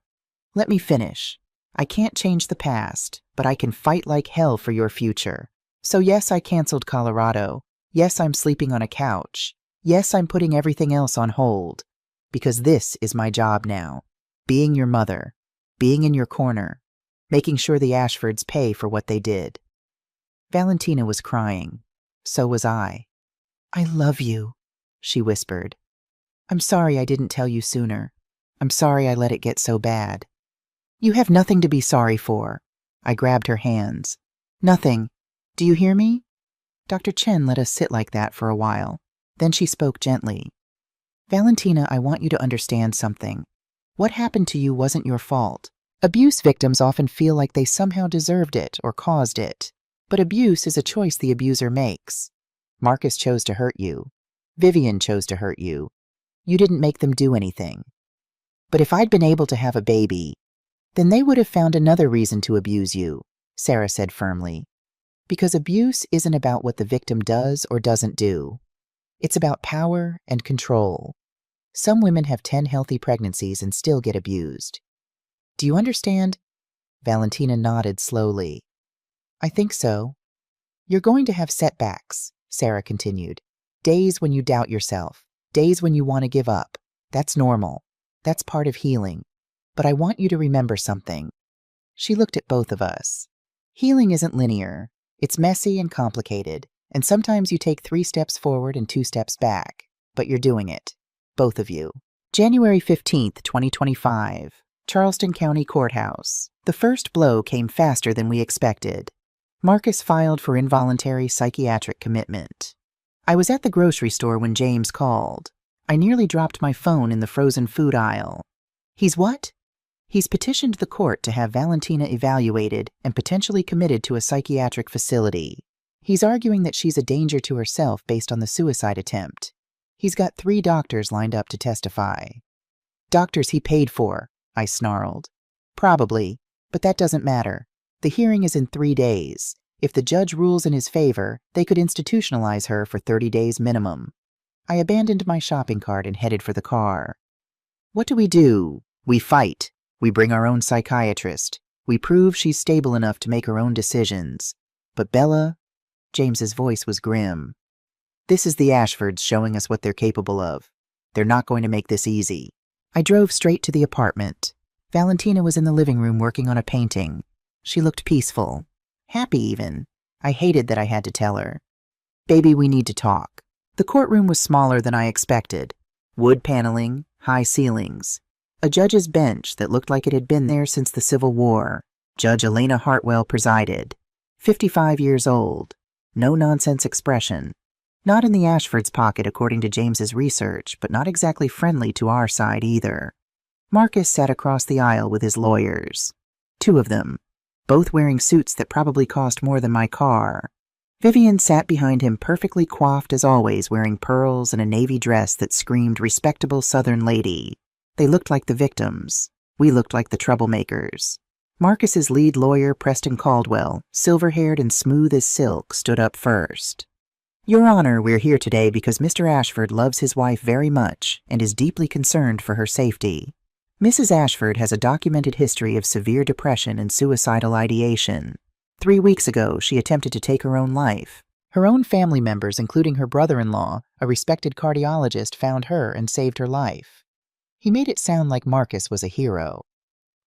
[SPEAKER 1] let me finish. I can't change the past, but I can fight like hell for your future. So yes, I canceled Colorado. Yes, I'm sleeping on a couch. Yes, I'm putting everything else on hold. Because this is my job now. Being your mother. Being in your corner. Making sure the Ashfords pay for what they did." Valentina was crying. So was I. "I love you," she whispered. "I'm sorry I didn't tell you sooner. I'm sorry I let it get so bad." "You have nothing to be sorry for." I grabbed her hands. "Nothing. Do you hear me?" Dr. Chen let us sit like that for a while. Then she spoke gently. "Valentina, I want you to understand something. What happened to you wasn't your fault. Abuse victims often feel like they somehow deserved it or caused it. But abuse is a choice the abuser makes. Marcus chose to hurt you. Vivian chose to hurt you. You didn't make them do anything. But if I'd been able to have a baby, then they would have found another reason to abuse you," Sarah said firmly. "Because abuse isn't about what the victim does or doesn't do. It's about power and control. Some women have 10 healthy pregnancies and still get abused. Do you understand?" Valentina nodded slowly. "I think so." "You're going to have setbacks," Sarah continued. "Days when you doubt yourself. Days when you want to give up. That's normal. That's part of healing. But I want you to remember something." She looked at both of us. "Healing isn't linear. It's messy and complicated, and sometimes you take 3 steps forward and 2 steps back. But you're doing it. Both of you." January 15th, 2025. Charleston County Courthouse. The first blow came faster than we expected. Marcus filed for involuntary psychiatric commitment. I was at the grocery store when James called. I nearly dropped my phone in the frozen food aisle. "He's what?" "He's petitioned the court to have Valentina evaluated and potentially committed to a psychiatric facility. He's arguing that she's a danger to herself based on the suicide attempt. He's got 3 doctors lined up to testify." "Doctors he paid for," I snarled. "Probably, but that doesn't matter. The hearing is in 3 days. If the judge rules in his favor, they could institutionalize her for 30 days minimum. I abandoned my shopping cart and headed for the car. What do? We fight. We bring our own psychiatrist. We prove she's stable enough to make her own decisions. But Bella, James's voice was grim. This is the Ashfords showing us what they're capable of. They're not going to make this easy. I drove straight to the apartment. Valentina was in the living room working on a painting. She looked peaceful. Happy even. I hated that I had to tell her. Baby, we need to talk. The courtroom was smaller than I expected. Wood paneling, high ceilings. A judge's bench that looked like it had been there since the Civil War. Judge Elena Hartwell presided. 55 years old. No-nonsense expression. Not in the Ashfords' pocket according to James's research, but not exactly friendly to our side either. Marcus sat across the aisle with his lawyers. 2 of them, both wearing suits that probably cost more than my car. Vivian sat behind him perfectly coiffed as always, wearing pearls and a navy dress that screamed respectable Southern lady. They looked like the victims. We looked like the troublemakers. Marcus's lead lawyer, Preston Caldwell, silver-haired and smooth as silk, stood up first. Your Honor, we're here today because Mr. Ashford loves his wife very much and is deeply concerned for her safety. Mrs. Ashford has a documented history of severe depression and suicidal ideation. 3 weeks ago, she attempted to take her own life. Her own family members, including her brother-in-law, a respected cardiologist, found her and saved her life. He made it sound like Marcus was a hero.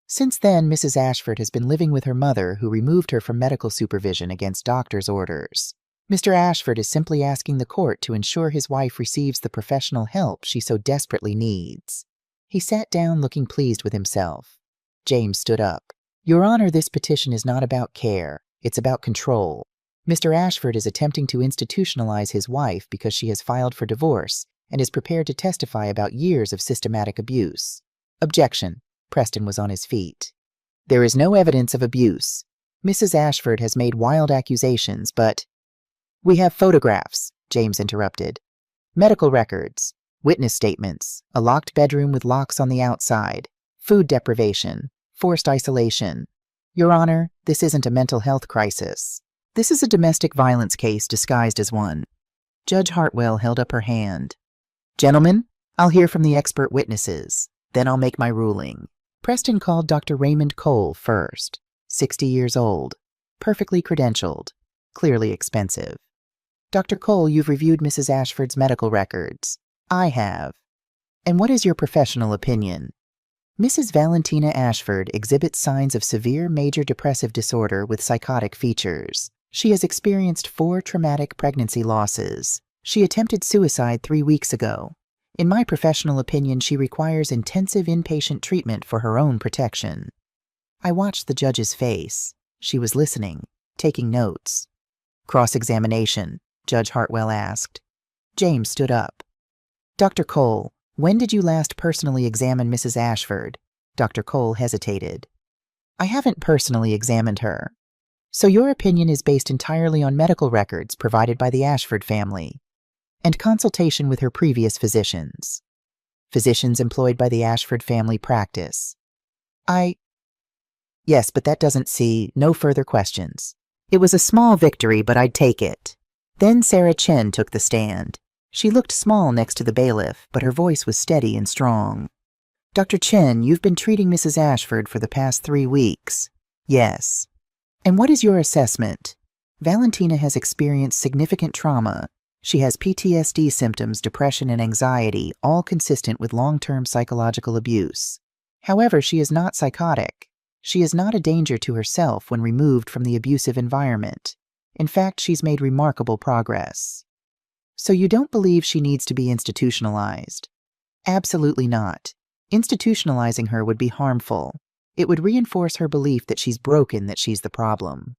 [SPEAKER 1] Since then, Mrs. Ashford has been living with her mother, who removed her from medical supervision against doctor's orders. Mr. Ashford is simply asking the court to ensure his wife receives the professional help she so desperately needs. He sat down looking pleased with himself. James stood up. Your Honor, this petition is not about care. It's about control. Mr. Ashford is attempting to institutionalize his wife because she has filed for divorce and is prepared to testify about years of systematic abuse. Objection. Preston was on his feet. There is no evidence of abuse. Mrs. Ashford has made wild accusations, but... We have photographs, James interrupted. Medical records, witness statements, a locked bedroom with locks on the outside, food deprivation, forced isolation. Your Honor, this isn't a mental health crisis. This is a domestic violence case disguised as one. Judge Hartwell held up her hand. Gentlemen, I'll hear from the expert witnesses. Then I'll make my ruling. Preston called Dr. Raymond Cole first. 60 years old. Perfectly credentialed. Clearly expensive. Dr. Cole, you've reviewed Mrs. Ashford's medical records. I have. And what is your professional opinion? Mrs. Valentina Ashford exhibits signs of severe major depressive disorder with psychotic features. She has experienced 4 traumatic pregnancy losses. She attempted suicide 3 weeks ago. In my professional opinion, she requires intensive inpatient treatment for her own protection. I watched the judge's face. She was listening, taking notes. Cross-examination, Judge Hartwell asked. James stood up. Dr. Cole, when did you last personally examine Mrs. Ashford? Dr. Cole hesitated. I haven't personally examined her. So your opinion is based entirely on medical records provided by the Ashford family and consultation with her previous physicians. Physicians employed by the Ashford family practice. Yes, but that doesn't see no further questions. It was a small victory, but I'd take it. Then Sarah Chen took the stand. She looked small next to the bailiff, but her voice was steady and strong. Dr. Chen, you've been treating Mrs. Ashford for the past 3 weeks. Yes. And what is your assessment? Valentina has experienced significant trauma. She has PTSD symptoms, depression, and anxiety, all consistent with long-term psychological abuse. However, she is not psychotic. She is not a danger to herself when removed from the abusive environment. In fact, she's made remarkable progress. So you don't believe she needs to be institutionalized? Absolutely not. Institutionalizing her would be harmful. It would reinforce her belief that she's broken, that she's the problem.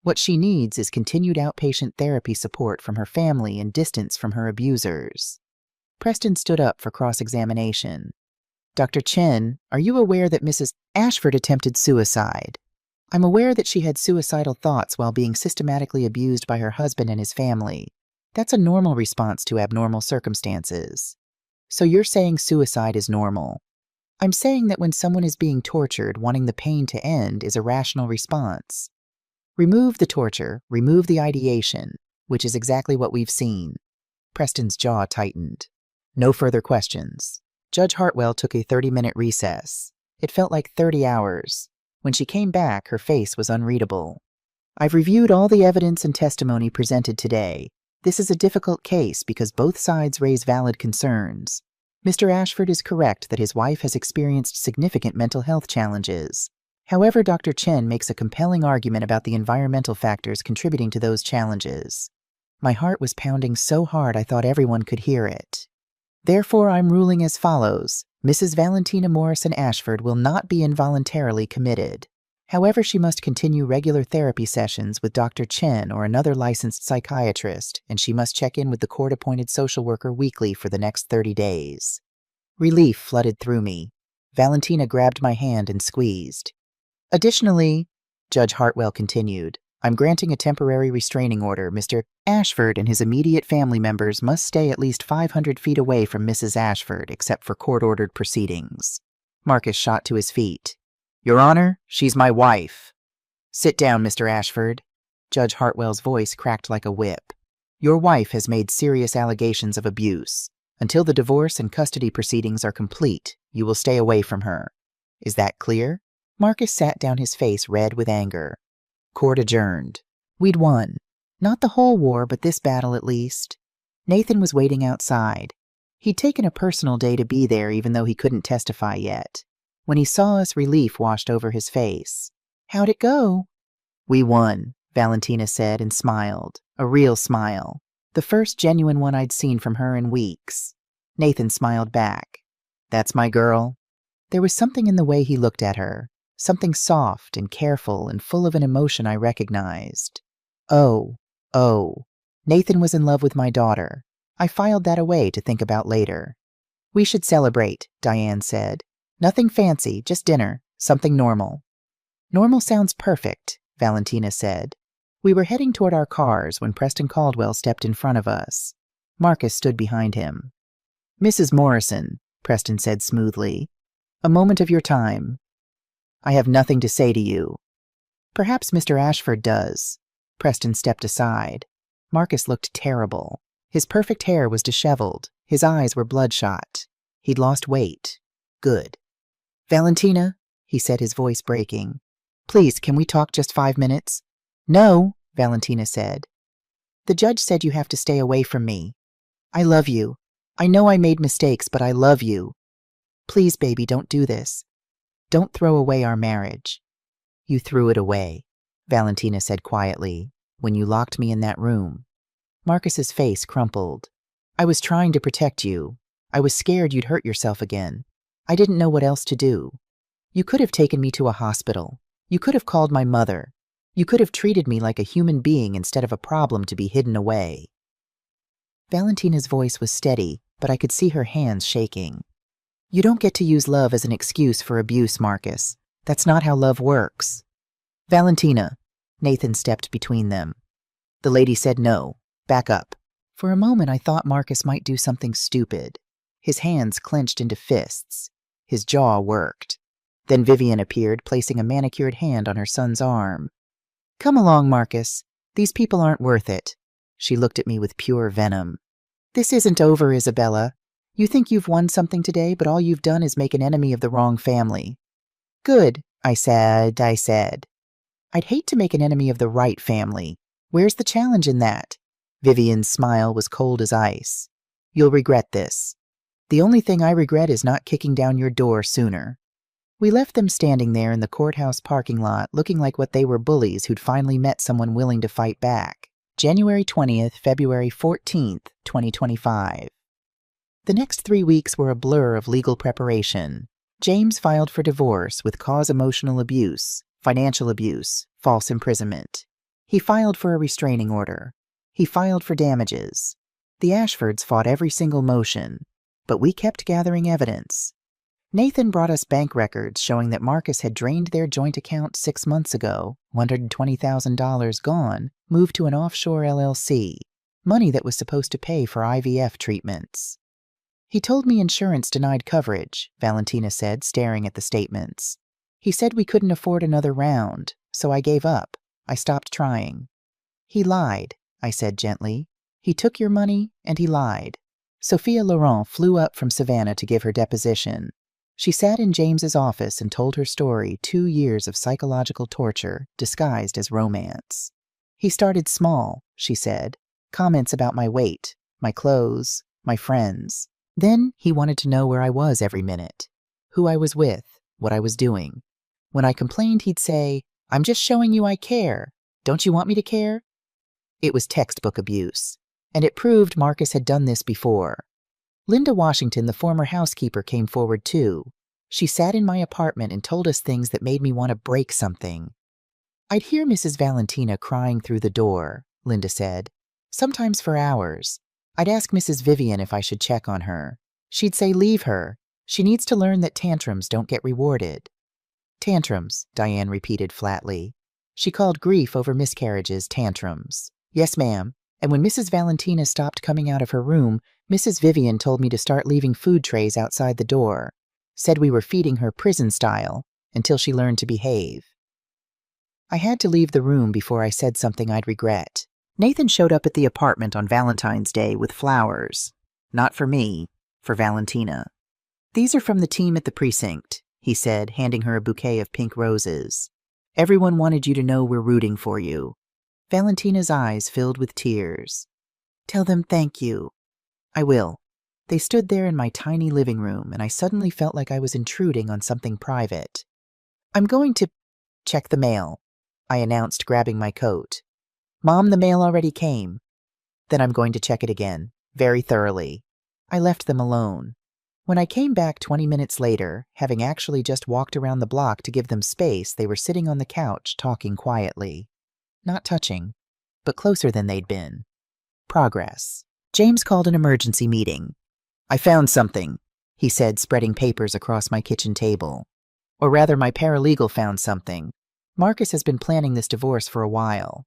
[SPEAKER 1] What she needs is continued outpatient therapy support from her family and distance from her abusers. Preston stood up for cross-examination. Dr. Chen, are you aware that Mrs. Ashford attempted suicide? I'm aware that she had suicidal thoughts while being systematically abused by her husband and his family. That's a normal response to abnormal circumstances. So you're saying suicide is normal. I'm saying that when someone is being tortured, wanting the pain to end is a rational response. Remove the torture, remove the ideation, which is exactly what we've seen. Preston's jaw tightened. No further questions. Judge Hartwell took a 30-minute recess. It felt like 30 hours. When she came back, her face was unreadable. I've reviewed all the evidence and testimony presented today. This is a difficult case because both sides raise valid concerns. Mr. Ashford is correct that his wife has experienced significant mental health challenges. However, Dr. Chen makes a compelling argument about the environmental factors contributing to those challenges. My heart was pounding so hard I thought everyone could hear it. Therefore, I'm ruling as follows. Mrs. Valentina Morrison Ashford will not be involuntarily committed. However, she must continue regular therapy sessions with Dr. Chen or another licensed psychiatrist, and she must check in with the court-appointed social worker weekly for the next 30 days. Relief flooded through me. Valentina grabbed my hand and squeezed. Additionally, Judge Hartwell continued, I'm granting a temporary restraining order. Mr. Ashford and his immediate family members must stay at least 500 feet away from Mrs. Ashford, except for court-ordered proceedings. Marcus shot to his feet. Your Honor, she's my wife. Sit down, Mr. Ashford. Judge Hartwell's voice cracked like a whip. Your wife has made serious allegations of abuse. Until the divorce and custody proceedings are complete, you will stay away from her. Is that clear? Marcus sat down, his face red with anger. Court adjourned. We'd won. Not the whole war, but this battle at least. Nathan was waiting outside. He'd taken a personal day to be there even though he couldn't testify yet. When he saw us, relief washed over his face. How'd it go? We won, Valentina said and smiled. A real smile. The first genuine one I'd seen from her in weeks. Nathan smiled back. That's my girl. There was something in the way he looked at her. Something soft and careful and full of an emotion I recognized. Oh. Nathan was in love with my daughter. I filed that away to think about later. We should celebrate, Diane said. Nothing fancy, just dinner, something normal. Normal sounds perfect, Valentina said. We were heading toward our cars when Preston Caldwell stepped in front of us. Marcus stood behind him. Mrs. Morrison, Preston said smoothly. A moment of your time. I have nothing to say to you. Perhaps Mr. Ashford does. Preston stepped aside. Marcus looked terrible. His perfect hair was disheveled. His eyes were bloodshot. He'd lost weight. Good. Valentina, he said, his voice breaking. Please, can we talk just 5 minutes? No, Valentina said. The judge said you have to stay away from me. I love you. I know I made mistakes, but I love you. Please, baby, don't do this. Don't throw away our marriage. You threw it away, Valentina said quietly, when you locked me in that room. Marcus's face crumpled. I was trying to protect you. I was scared you'd hurt yourself again. I didn't know what else to do. You could have taken me to a hospital. You could have called my mother. You could have treated me like a human being instead of a problem to be hidden away. Valentina's voice was steady, but I could see her hands shaking. You don't get to use love as an excuse for abuse, Marcus. That's not how love works. Valentina, Nathan stepped between them. The lady said no. Back up. For a moment I thought Marcus might do something stupid. His hands clenched into fists. His jaw worked. Then Vivian appeared, placing a manicured hand on her son's arm. Come along, Marcus. These people aren't worth it. She looked at me with pure venom. This isn't over, Isabella. You think you've won something today, but all you've done is make an enemy of the wrong family. Good, I said. I'd hate to make an enemy of the right family. Where's the challenge in that? Vivian's smile was cold as ice. You'll regret this. The only thing I regret is not kicking down your door sooner. We left them standing there in the courthouse parking lot, looking like what they were, bullies who'd finally met someone willing to fight back. January 20th, February 14th, 2025. The next 3 weeks were a blur of legal preparation. James filed for divorce with cause emotional abuse, financial abuse, false imprisonment. He filed for a restraining order. He filed for damages. The Ashfords fought every single motion, but we kept gathering evidence. Nathan brought us bank records showing that Marcus had drained their joint account 6 months ago, $120,000 gone, moved to an offshore LLC, money that was supposed to pay for IVF treatments. He told me insurance denied coverage, Valentina said, staring at the statements. He said we couldn't afford another round, so I gave up. I stopped trying. He lied, I said gently. He took your money and he lied. Sophia Laurent flew up from Savannah to give her deposition. She sat in James's office and told her story, 2 years of psychological torture disguised as romance. He started small, she said. Comments about my weight, my clothes, my friends. Then he wanted to know where I was every minute, who I was with, what I was doing. When I complained, he'd say, "I'm just showing you I care. Don't you want me to care?" It was textbook abuse, and it proved Marcus had done this before. Linda Washington, the former housekeeper, came forward too. She sat in my apartment and told us things that made me want to break something. I'd hear Mrs. Valentina crying through the door, Linda said, sometimes for hours. I'd ask Mrs. Vivian if I should check on her. She'd say, "Leave her. She needs to learn that tantrums don't get rewarded." Tantrums, Diane repeated flatly. She called grief over miscarriages tantrums. Yes, ma'am. And when Mrs. Valentina stopped coming out of her room, Mrs. Vivian told me to start leaving food trays outside the door. Said we were feeding her prison style until she learned to behave. I had to leave the room before I said something I'd regret. Nathan showed up at the apartment on Valentine's Day with flowers. Not for me, for Valentina. "These are from the team at the precinct," he said, handing her a bouquet of pink roses. "Everyone wanted you to know we're rooting for you." Valentina's eyes filled with tears. "Tell them thank you." "I will." They stood there in my tiny living room, and I suddenly felt like I was intruding on something private. "I'm going to check the mail," I announced, grabbing my coat. "Mom, the mail already came." "Then I'm going to check it again, very thoroughly." I left them alone. When I came back 20 minutes later, having actually just walked around the block to give them space, they were sitting on the couch, talking quietly. Not touching, but closer than they'd been. Progress. James called an emergency meeting. "I found something," he said, spreading papers across my kitchen table. Or rather, my paralegal found something. Marcus has been planning this divorce for a while.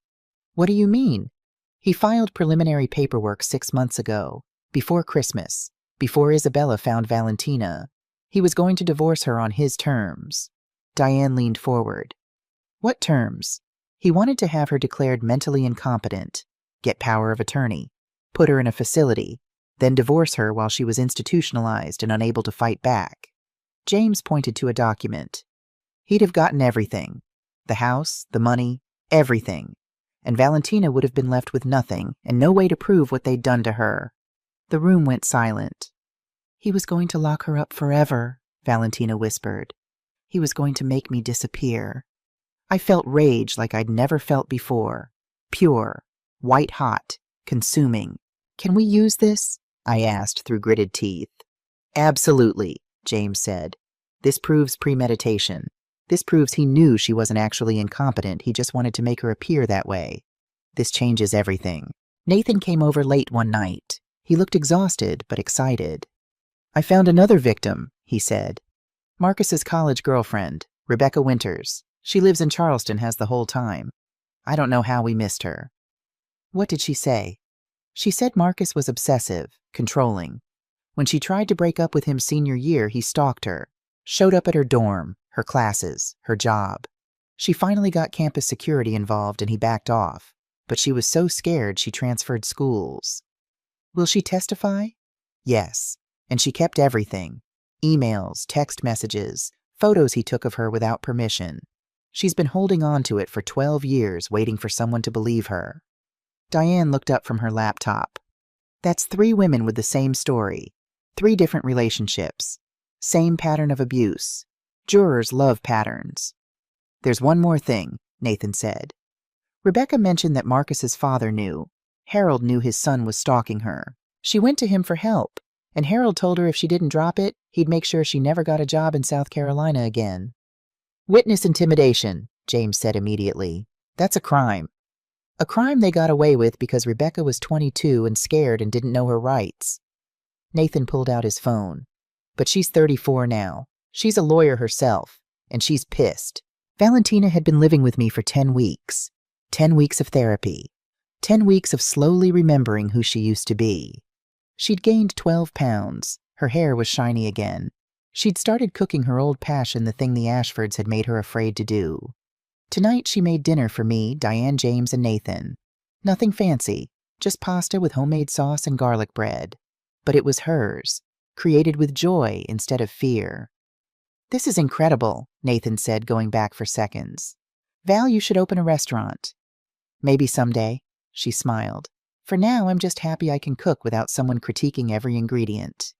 [SPEAKER 1] "What do you mean?" "He filed preliminary paperwork 6 months ago, before Christmas, before Isabella found Valentina. He was going to divorce her on his terms." Diane leaned forward. "What terms?" "He wanted to have her declared mentally incompetent, get power of attorney, put her in a facility, then divorce her while she was institutionalized and unable to fight back." James pointed to a document. "He'd have gotten everything. The house, the money, everything. And Valentina would have been left with nothing and no way to prove what they'd done to her." The room went silent. "He was going to lock her up forever," Valentina whispered. "He was going to make me disappear." I felt rage like I'd never felt before. Pure, white-hot, consuming. "Can we use this?" I asked through gritted teeth. "Absolutely," James said. "This proves premeditation. This proves he knew she wasn't actually incompetent. He just wanted to make her appear that way. This changes everything." Nathan came over late one night. He looked exhausted but excited. "I found another victim," he said. "Marcus's college girlfriend, Rebecca Winters. She lives in Charleston, has the whole time. I don't know how we missed her." "What did she say?" "She said Marcus was obsessive, controlling. When she tried to break up with him senior year, he stalked her, showed up at her dorm, her classes, her job. She finally got campus security involved and he backed off, but she was so scared she transferred schools." "Will she testify?" "Yes, and she kept everything. Emails, text messages, photos he took of her without permission. She's been holding on to it for 12 years, waiting for someone to believe her." Diane looked up from her laptop. "That's 3 women with the same story. 3 different relationships. Same pattern of abuse. Jurors love patterns." "There's one more thing," Nathan said. "Rebecca mentioned that Marcus's father knew. Harold knew his son was stalking her. She went to him for help, and Harold told her if she didn't drop it, he'd make sure she never got a job in South Carolina again." "Witness intimidation," James said immediately. "That's a crime. A crime they got away with because Rebecca was 22 and scared and didn't know her rights." Nathan pulled out his phone. "But she's 34 now. She's a lawyer herself, and she's pissed. Valentina had been living with me for 10 weeks. 10 weeks of therapy. 10 weeks of slowly remembering who she used to be. She'd gained 12 pounds. Her hair was shiny again. She'd started cooking her old passion, the thing the Ashfords had made her afraid to do. Tonight she made dinner for me, Diane, James, and Nathan. Nothing fancy, just pasta with homemade sauce and garlic bread. But it was hers, created with joy instead of fear. "This is incredible," Nathan said, going back for seconds. "Val, you should open a restaurant." "Maybe someday," she smiled. "For now, I'm just happy I can cook without someone critiquing every ingredient."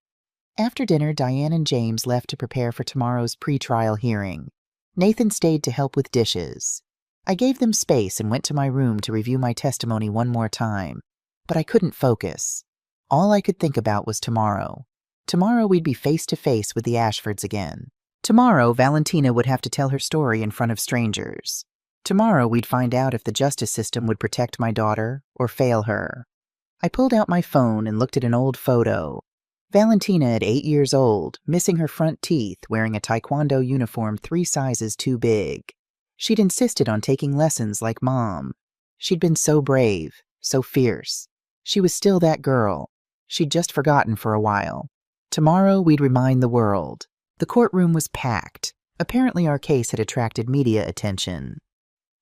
[SPEAKER 1] After dinner, Diane and James left to prepare for tomorrow's pre-trial hearing. Nathan stayed to help with dishes. I gave them space and went to my room to review my testimony one more time. But I couldn't focus. All I could think about was tomorrow. Tomorrow we'd be face to face with the Ashfords again. Tomorrow, Valentina would have to tell her story in front of strangers. Tomorrow we'd find out if the justice system would protect my daughter or fail her. I pulled out my phone and looked at an old photo. Valentina at 8 years old, missing her front teeth, wearing a taekwondo uniform 3 sizes too big. She'd insisted on taking lessons like Mom. She'd been so brave, so fierce. She was still that girl. She'd just forgotten for a while. Tomorrow we'd remind the world. The courtroom was packed. Apparently our case had attracted media attention.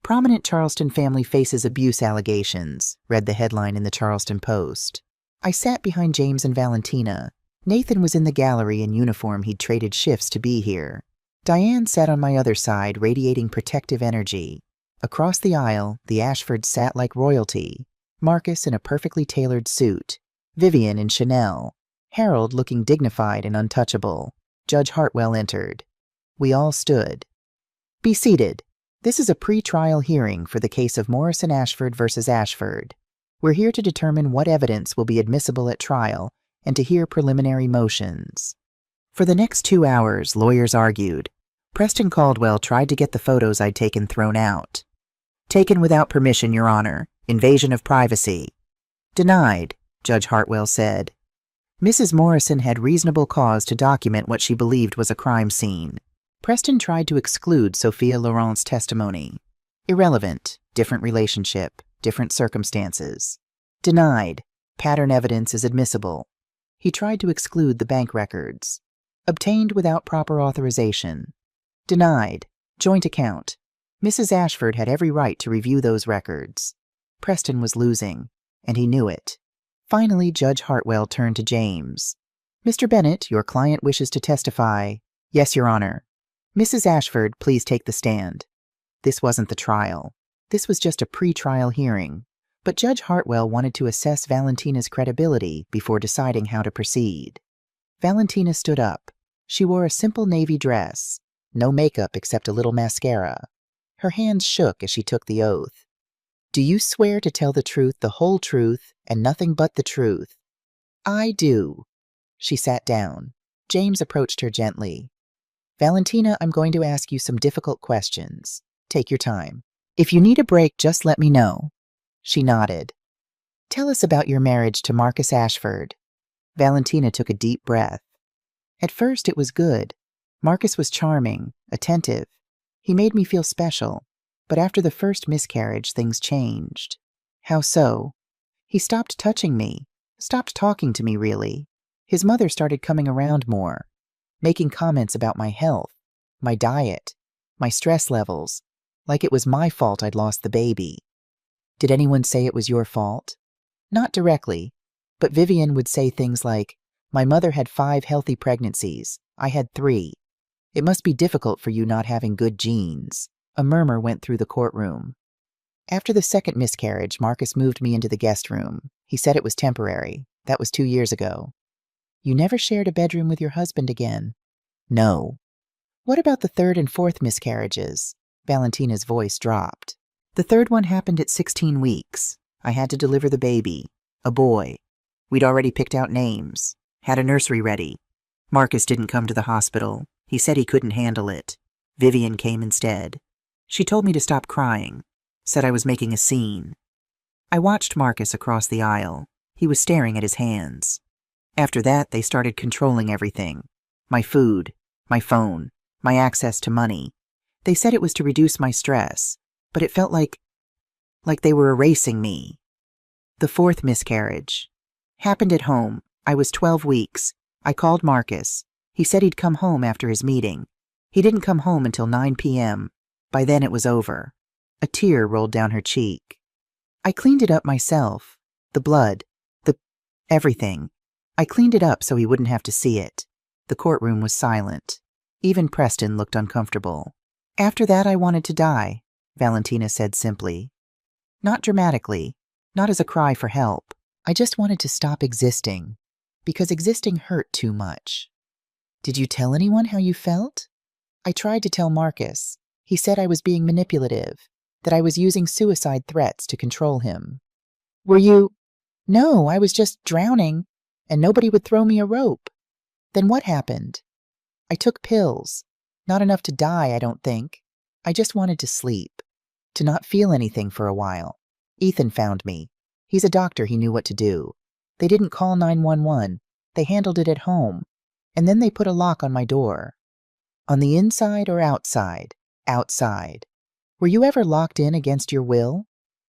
[SPEAKER 1] "Prominent Charleston family faces abuse allegations," read the headline in the Charleston Post. I sat behind James and Valentina. Nathan was in the gallery in uniform. He'd traded shifts to be here. Diane sat on my other side, radiating protective energy. Across the aisle, the Ashfords sat like royalty. Marcus in a perfectly tailored suit. Vivian in Chanel. Harold looking dignified and untouchable. Judge Hartwell entered. We all stood. "Be seated. This is a pre-trial hearing for the case of Morrison Ashford versus Ashford. We're here to determine what evidence will be admissible at trial and to hear preliminary motions." For the next 2 hours, lawyers argued. Preston Caldwell tried to get the photos I'd taken thrown out. "Taken without permission, Your Honor. Invasion of privacy." "Denied," Judge Hartwell said. Mrs. Morrison had reasonable cause to document what she believed was a crime scene. Preston tried to exclude Sophia Laurent's testimony. Irrelevant, different relationship, different circumstances. Denied, pattern evidence is admissible. He tried to exclude the bank records. Obtained without proper authorization. Denied, joint account. Mrs. Ashford had every right to review those records. Preston was losing, and he knew it. Finally, Judge Hartwell turned to James. "Mr. Bennett, your client wishes to testify." "Yes, Your Honor." "Mrs. Ashford, please take the stand." This wasn't the trial. This was just a pre-trial hearing. But Judge Hartwell wanted to assess Valentina's credibility before deciding how to proceed. Valentina stood up. She wore a simple navy dress. No makeup except a little mascara. Her hands shook as she took the oath. "Do you swear to tell the truth, the whole truth, and nothing but the truth?" "I do." She sat down. James approached her gently. "Valentina, I'm going to ask you some difficult questions. Take your time. If you need a break, just let me know." She nodded. "Tell us about your marriage to Marcus Ashford." Valentina took a deep breath. "At first it was good. Marcus was charming, attentive. He made me feel special. But after the first miscarriage, things changed." "How so?" "He stopped touching me, stopped talking to me, really. His mother started coming around more, making comments about my health, my diet, my stress levels, like it was my fault I'd lost the baby." "Did anyone say it was your fault?" "Not directly, but Vivian would say things like, 'My mother had 5 healthy pregnancies. I had 3. It must be difficult for you not having good genes.'" A murmur went through the courtroom. "After the second miscarriage, Marcus moved me into the guest room. He said it was temporary. That was 2 years ago." "You never shared a bedroom with your husband again?" "No." "What about the 3rd and 4th miscarriages?" Valentina's voice dropped. "The 3rd one happened at 16 weeks. I had to deliver the baby. A boy. We'd already picked out names. Had a nursery ready. Marcus didn't come to the hospital. He said he couldn't handle it. Vivian came instead. She told me to stop crying. Said I was making a scene. I watched Marcus across the aisle. He was staring at his hands. After that, they started controlling everything. My food, my phone, my access to money. They said it was to reduce my stress, but it felt like they were erasing me." "The 4th miscarriage." "Happened at home. I was 12 weeks. I called Marcus. He said he'd come home after his meeting. He didn't come home until 9 p.m. By then it was over. A tear rolled down her cheek. I cleaned it up myself. The blood. Everything. I cleaned it up so he wouldn't have to see it. The courtroom was silent. Even Preston looked uncomfortable. After that I wanted to die, Valentina said simply. Not dramatically, not as a cry for help. I just wanted to stop existing, because existing hurt too much. Did you tell anyone how you felt? I tried to tell Marcus. He said I was being manipulative, that I was using suicide threats to control him. Were you? No, I was just drowning, and nobody would throw me a rope. Then what happened? I took pills. Not enough to die, I don't think. I just wanted to sleep, to not feel anything for a while. Ethan found me. He's a doctor, he knew what to do. They didn't call 911. They handled it at home. And then they put a lock on my door. On the inside or outside? Outside. Were you ever locked in against your will?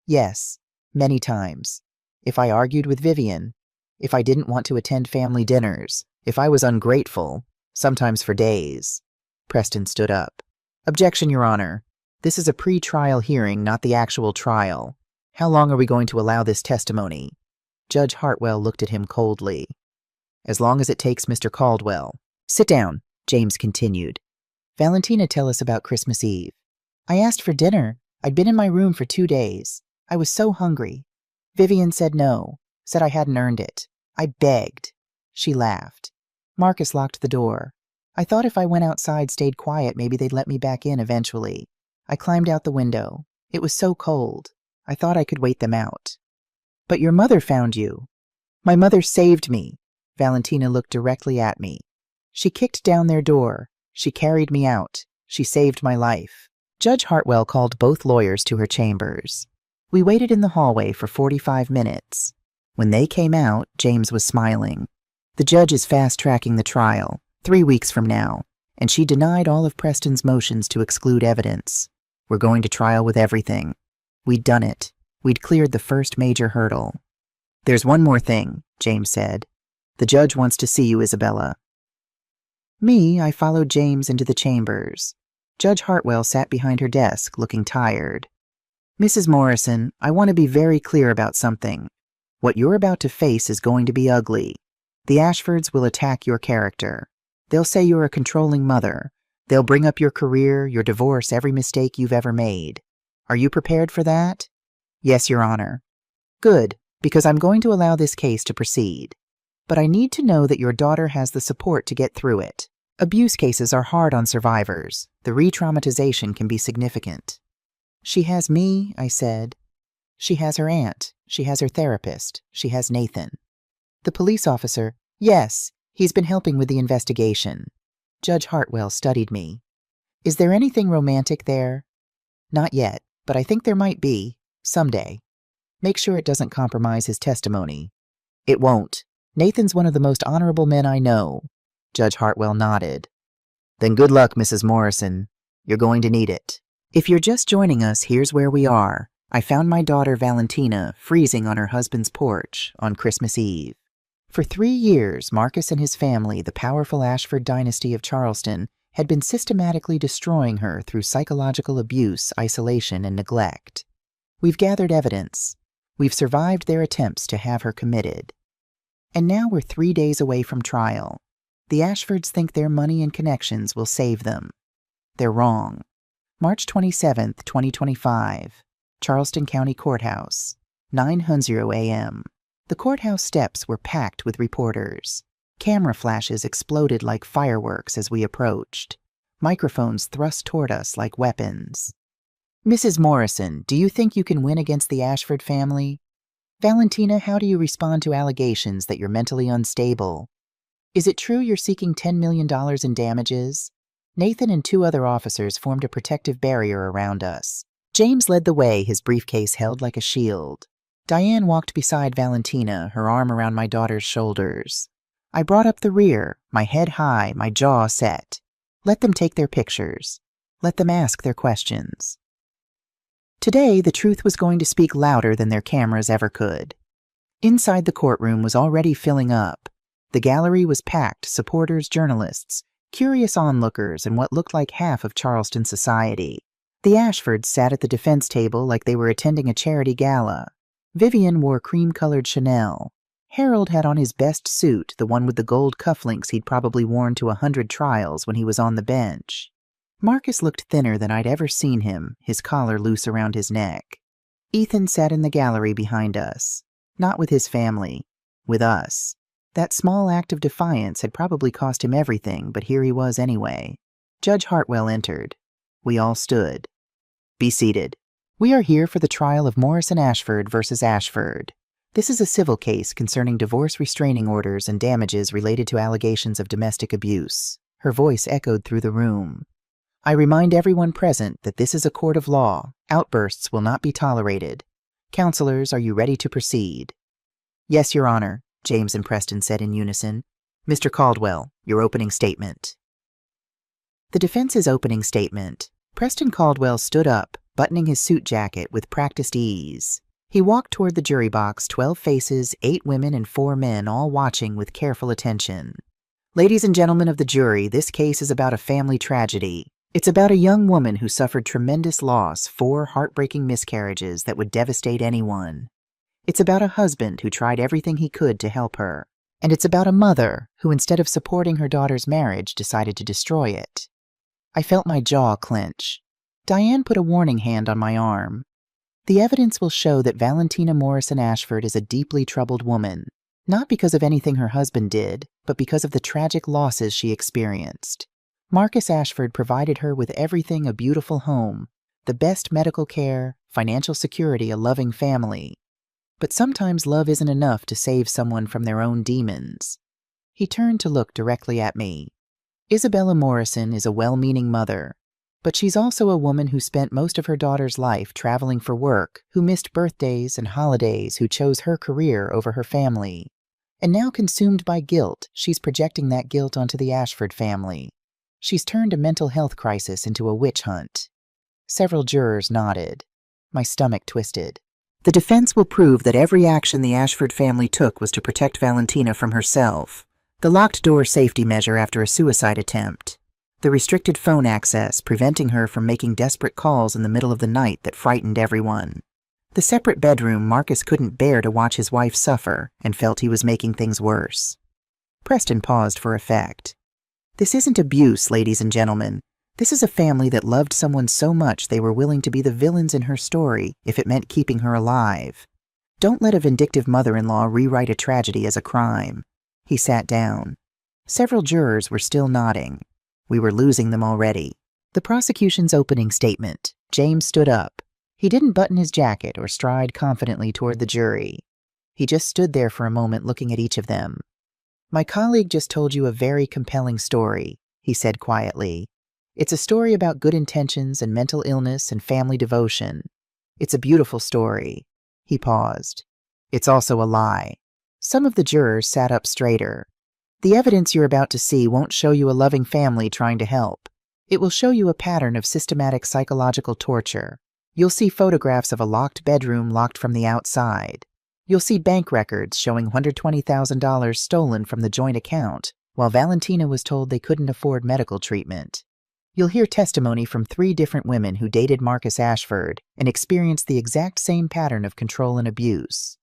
[SPEAKER 1] Yes, many times. If I argued with Vivian, if I didn't want to attend family dinners, if I was ungrateful, sometimes for days. Preston stood up. Objection, Your Honor. This is a pre-trial hearing, not the actual trial. How long are we going to allow this testimony? Judge Hartwell looked at him coldly. As long as it takes Mr. Caldwell. Sit down, James continued. Valentina, tell us about Christmas Eve. I asked for dinner. I'd been in my room for 2 days. I was so hungry. Vivian said no, said I hadn't earned it. I begged. She laughed. Marcus locked the door. I thought if I went outside, stayed quiet, maybe they'd let me back in eventually. I climbed out the window. It was so cold. I thought I could wait them out. But your mother found you. My mother saved me. Valentina looked directly at me. She kicked down their door. She carried me out. She saved my life. Judge Hartwell called both lawyers to her chambers. We waited in the hallway for 45 minutes. When they came out, James was smiling. The judge is fast-tracking the trial, 3 weeks from now, and she denied all of Preston's motions to exclude evidence. We're going to trial with everything. We'd done it. We'd cleared the first major hurdle. There's one more thing, James said. The judge wants to see you, Isabella. I followed James into the chambers. Judge Hartwell sat behind her desk, looking tired. Mrs. Morrison, I want to be very clear about something. What you're about to face is going to be ugly. The Ashfords will attack your character. They'll say you're a controlling mother. They'll bring up your career, your divorce, every mistake you've ever made. Are you prepared for that? Yes, Your Honor. Good, because I'm going to allow this case to proceed. But I need to know that your daughter has the support to get through it. Abuse cases are hard on survivors. The re-traumatization can be significant. She has me, I said. She has her aunt. She has her therapist. She has Nathan. The police officer, yes, he's been helping with the investigation. Judge Hartwell studied me. Is there anything romantic there? Not yet, but I think there might be, someday. Make sure it doesn't compromise his testimony. It won't. Nathan's one of the most honorable men I know. Judge Hartwell nodded. Then good luck, Mrs. Morrison. You're going to need it. If you're just joining us, here's where we are. I found my daughter Valentina freezing on her husband's porch on Christmas Eve. For 3 years, Marcus and his family, the powerful Ashford dynasty of Charleston, had been systematically destroying her through psychological abuse, isolation, and neglect. We've gathered evidence. We've survived their attempts to have her committed. And now we're 3 days away from trial. The Ashfords think their money and connections will save them. They're wrong. March 27th, 2025, Charleston County Courthouse, 9:00 a.m. The courthouse steps were packed with reporters. Camera flashes exploded like fireworks as we approached. Microphones thrust toward us like weapons. Mrs. Morrison, do you think you can win against the Ashford family? Valentina, how do you respond to allegations that you're mentally unstable? Is it true you're seeking $10 million in damages? Nathan and 2 other officers formed a protective barrier around us. James led the way, his briefcase held like a shield. Diane walked beside Valentina, her arm around my daughter's shoulders. I brought up the rear, my head high, my jaw set. Let them take their pictures. Let them ask their questions. Today, the truth was going to speak louder than their cameras ever could. Inside the courtroom was already filling up. The gallery was packed, supporters, journalists, curious onlookers, and what looked like half of Charleston society. The Ashfords sat at the defense table like they were attending a charity gala. Vivian wore cream-colored Chanel. Harold had on his best suit, the one with the gold cufflinks he'd probably worn to 100 trials when he was on the bench. Marcus looked thinner than I'd ever seen him, his collar loose around his neck. Ethan sat in the gallery behind us. Not with his family. With us. That small act of defiance had probably cost him everything, but here he was anyway. Judge Hartwell entered. We all stood. Be seated. We are here for the trial of Morrison Ashford versus Ashford. This is a civil case concerning divorce restraining orders and damages related to allegations of domestic abuse. Her voice echoed through the room. I remind everyone present that this is a court of law. Outbursts will not be tolerated. Counselors, are you ready to proceed? Yes, Your Honor, James and Preston said in unison. Mr. Caldwell, your opening statement. The defense's opening statement. Preston Caldwell stood up, buttoning his suit jacket with practiced ease. He walked toward the jury box, 12 faces, 8 women and 4 men, all watching with careful attention. Ladies and gentlemen of the jury, this case is about a family tragedy. It's about a young woman who suffered tremendous loss, 4 heartbreaking miscarriages that would devastate anyone. It's about a husband who tried everything he could to help her. And it's about a mother who, instead of supporting her daughter's marriage, decided to destroy it. I felt my jaw clench. Diane put a warning hand on my arm. The evidence will show that Valentina Morrison Ashford is a deeply troubled woman, not because of anything her husband did, but because of the tragic losses she experienced. Marcus Ashford provided her with everything: a beautiful home, the best medical care, financial security, a loving family. But sometimes love isn't enough to save someone from their own demons. He turned to look directly at me. Isabella Morrison is a well-meaning mother, but she's also a woman who spent most of her daughter's life traveling for work, who missed birthdays and holidays, who chose her career over her family. And now, consumed by guilt, she's projecting that guilt onto the Ashford family. She's turned a mental health crisis into a witch hunt. Several jurors nodded. My stomach twisted. The defense will prove that every action the Ashford family took was to protect Valentina from herself. The locked door safety measure after a suicide attempt. The restricted phone access, preventing her from making desperate calls in the middle of the night that frightened everyone. The separate bedroom Marcus couldn't bear to watch his wife suffer and felt he was making things worse. Preston paused for effect. This isn't abuse, ladies and gentlemen. This is a family that loved someone so much they were willing to be the villains in her story if it meant keeping her alive. Don't let a vindictive mother-in-law rewrite a tragedy as a crime. He sat down. Several jurors were still nodding. We were losing them already. The prosecution's opening statement. James stood up. He didn't button his jacket or stride confidently toward the jury. He just stood there for a moment looking at each of them. My colleague just told you a very compelling story, he said quietly. It's a story about good intentions and mental illness and family devotion. It's a beautiful story. He paused. It's also a lie. Some of the jurors sat up straighter. The evidence you're about to see won't show you a loving family trying to help. It will show you a pattern of systematic psychological torture. You'll see photographs of a locked bedroom locked from the outside. You'll see bank records showing $120,000 stolen from the joint account, while Valentina was told they couldn't afford medical treatment. You'll hear testimony from 3 different women who dated Marcus Ashford and experienced the exact same pattern of control and abuse.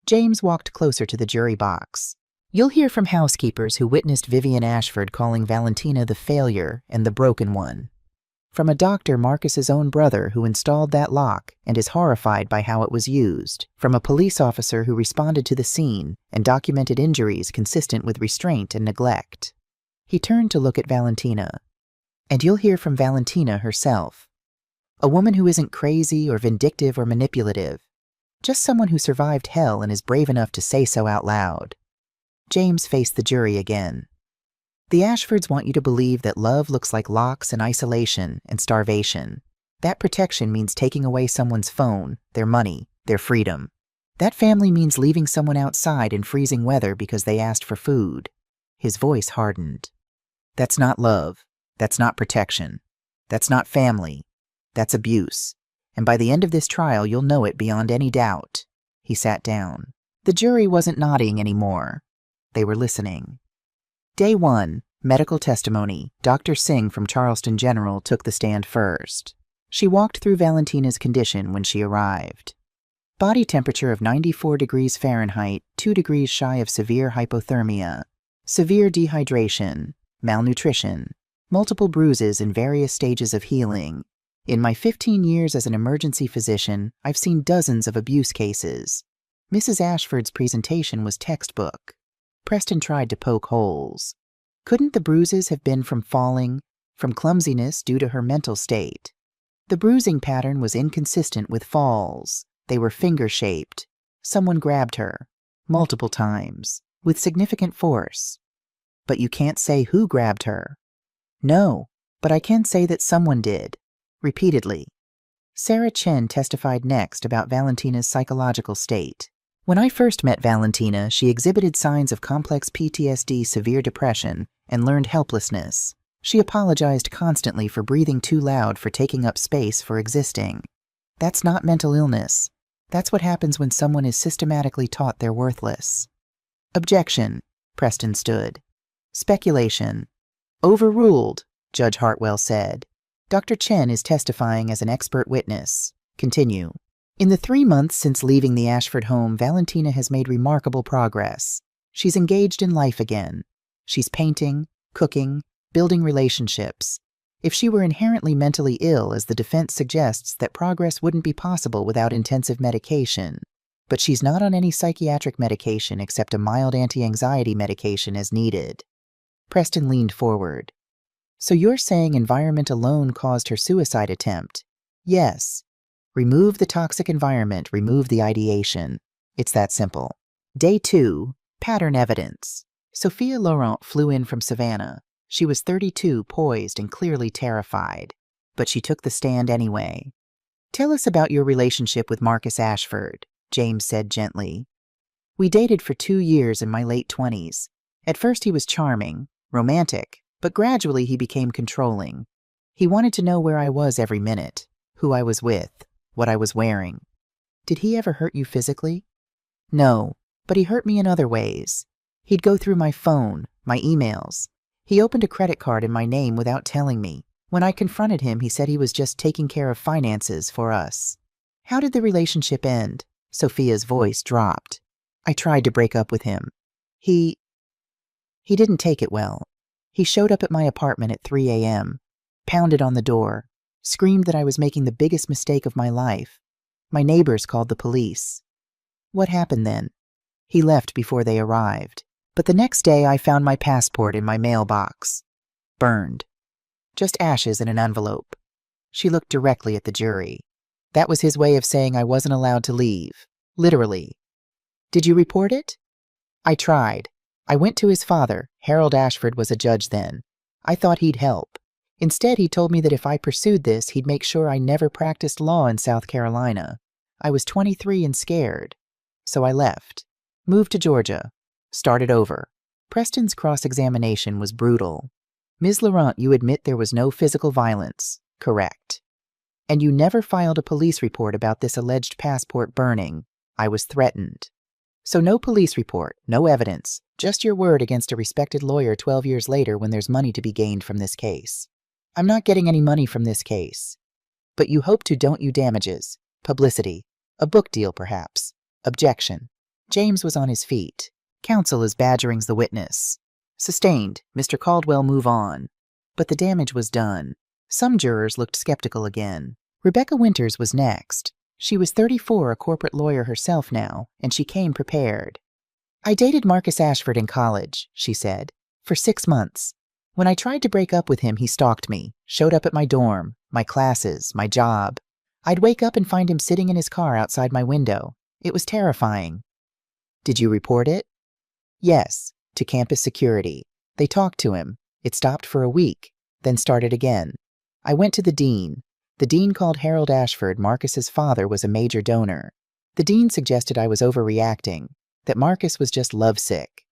[SPEAKER 1] James walked closer to the jury box. You'll hear from housekeepers who witnessed Vivian Ashford calling Valentina the failure and the broken one. From a doctor, Marcus's own brother, who installed that lock and is horrified by how it was used. From a police officer who responded to the scene and documented injuries consistent with restraint and neglect. He turned to look at Valentina. And you'll hear from Valentina herself. A woman who isn't crazy or vindictive or manipulative. Just someone who survived hell and is brave enough to say so out loud. James faced the jury again. The Ashfords want you to believe that love looks like locks and isolation and starvation. That protection means taking away someone's phone, their money, their freedom. That family means leaving someone outside in freezing weather because they asked for food. His voice hardened. That's not love. That's not protection. That's not family. That's abuse. And by the end of this trial, you'll know it beyond any doubt. He sat down. The jury wasn't nodding anymore. They were listening. Day 1, medical testimony. Dr. Singh from Charleston General took the stand first. She walked through Valentina's condition when she arrived. Body temperature of 94 degrees Fahrenheit, 2 degrees shy of severe hypothermia, severe dehydration, malnutrition, multiple bruises in various stages of healing. In my 15 years as an emergency physician, I've seen dozens of abuse cases. Mrs. Ashford's presentation was textbook. Preston tried to poke holes. Couldn't the bruises have been from falling, from clumsiness due to her mental state? The bruising pattern was inconsistent with falls. They were finger-shaped. Someone grabbed her, multiple times, with significant force. But you can't say who grabbed her. No, but I can say that someone did, repeatedly. Sarah Chen testified next about Valentina's psychological state. When I first met Valentina, she exhibited signs of complex PTSD, severe depression, and learned helplessness. She apologized constantly for breathing too loud, for taking up space, for existing. That's not mental illness. That's what happens when someone is systematically taught they're worthless. Objection, Preston stood. Speculation. Overruled, Judge Hartwell said. Dr. Chen is testifying as an expert witness. Continue. In the 3 months since leaving the Ashford home, Valentina has made remarkable progress. She's engaged in life again. She's painting, cooking, building relationships. If she were inherently mentally ill, as the defense suggests, that progress wouldn't be possible without intensive medication. But she's not on any psychiatric medication except a mild anti-anxiety medication as needed. Preston leaned forward. So you're saying environment alone caused her suicide attempt? Yes. Remove the toxic environment, remove the ideation. It's that simple. Day 2, pattern evidence. Sophia Laurent flew in from Savannah. She was 32, poised and clearly terrified. But she took the stand anyway. Tell us about your relationship with Marcus Ashford, James said gently. We dated for 2 years in my late 20s. At first he was charming, romantic, but gradually he became controlling. He wanted to know where I was every minute, who I was with, what I was wearing. Did he ever hurt you physically? No, but he hurt me in other ways. He'd go through my phone, my emails. He opened a credit card in my name without telling me. When I confronted him, he said he was just taking care of finances for us. How did the relationship end? Sophia's voice dropped. I tried to break up with him. He didn't take it well. He showed up at my apartment at 3 a.m., pounded on the door, screamed that I was making the biggest mistake of my life. My neighbors called the police. What happened then? He left before they arrived. But the next day I found my passport in my mailbox. Burned. Just ashes in an envelope. She looked directly at the jury. That was his way of saying I wasn't allowed to leave. Literally. Did you report it? I tried. I went to his father. Harold Ashford was a judge then. I thought he'd help. Instead, he told me that if I pursued this, he'd make sure I never practiced law in South Carolina. I was 23 and scared. So I left. Moved to Georgia. Started over. Preston's cross-examination was brutal. Ms. Laurent, you admit there was no physical violence, correct? And you never filed a police report about this alleged passport burning. I was threatened. So no police report, no evidence, just your word against a respected lawyer 12 years later when there's money to be gained from this case. I'm not getting any money from this case. But you hope to, don't you? Damages, publicity, a book deal perhaps. Objection. James was on his feet. Counsel is badgering the witness. Sustained. Mr. Caldwell, move on. But the damage was done. Some jurors looked skeptical again. Rebecca Winters was next. She was 34, a corporate lawyer herself now, and she came prepared. I dated Marcus Ashford in college, she said, for 6 months. When I tried to break up with him, he stalked me, showed up at my dorm, my classes, my job. I'd wake up and find him sitting in his car outside my window. It was terrifying. Did you report it? Yes, to campus security. They talked to him. It stopped for a week, then started again. I went to the dean. The dean called Harold Ashford. Marcus's father was a major donor. The dean suggested I was overreacting, that Marcus was just lovesick.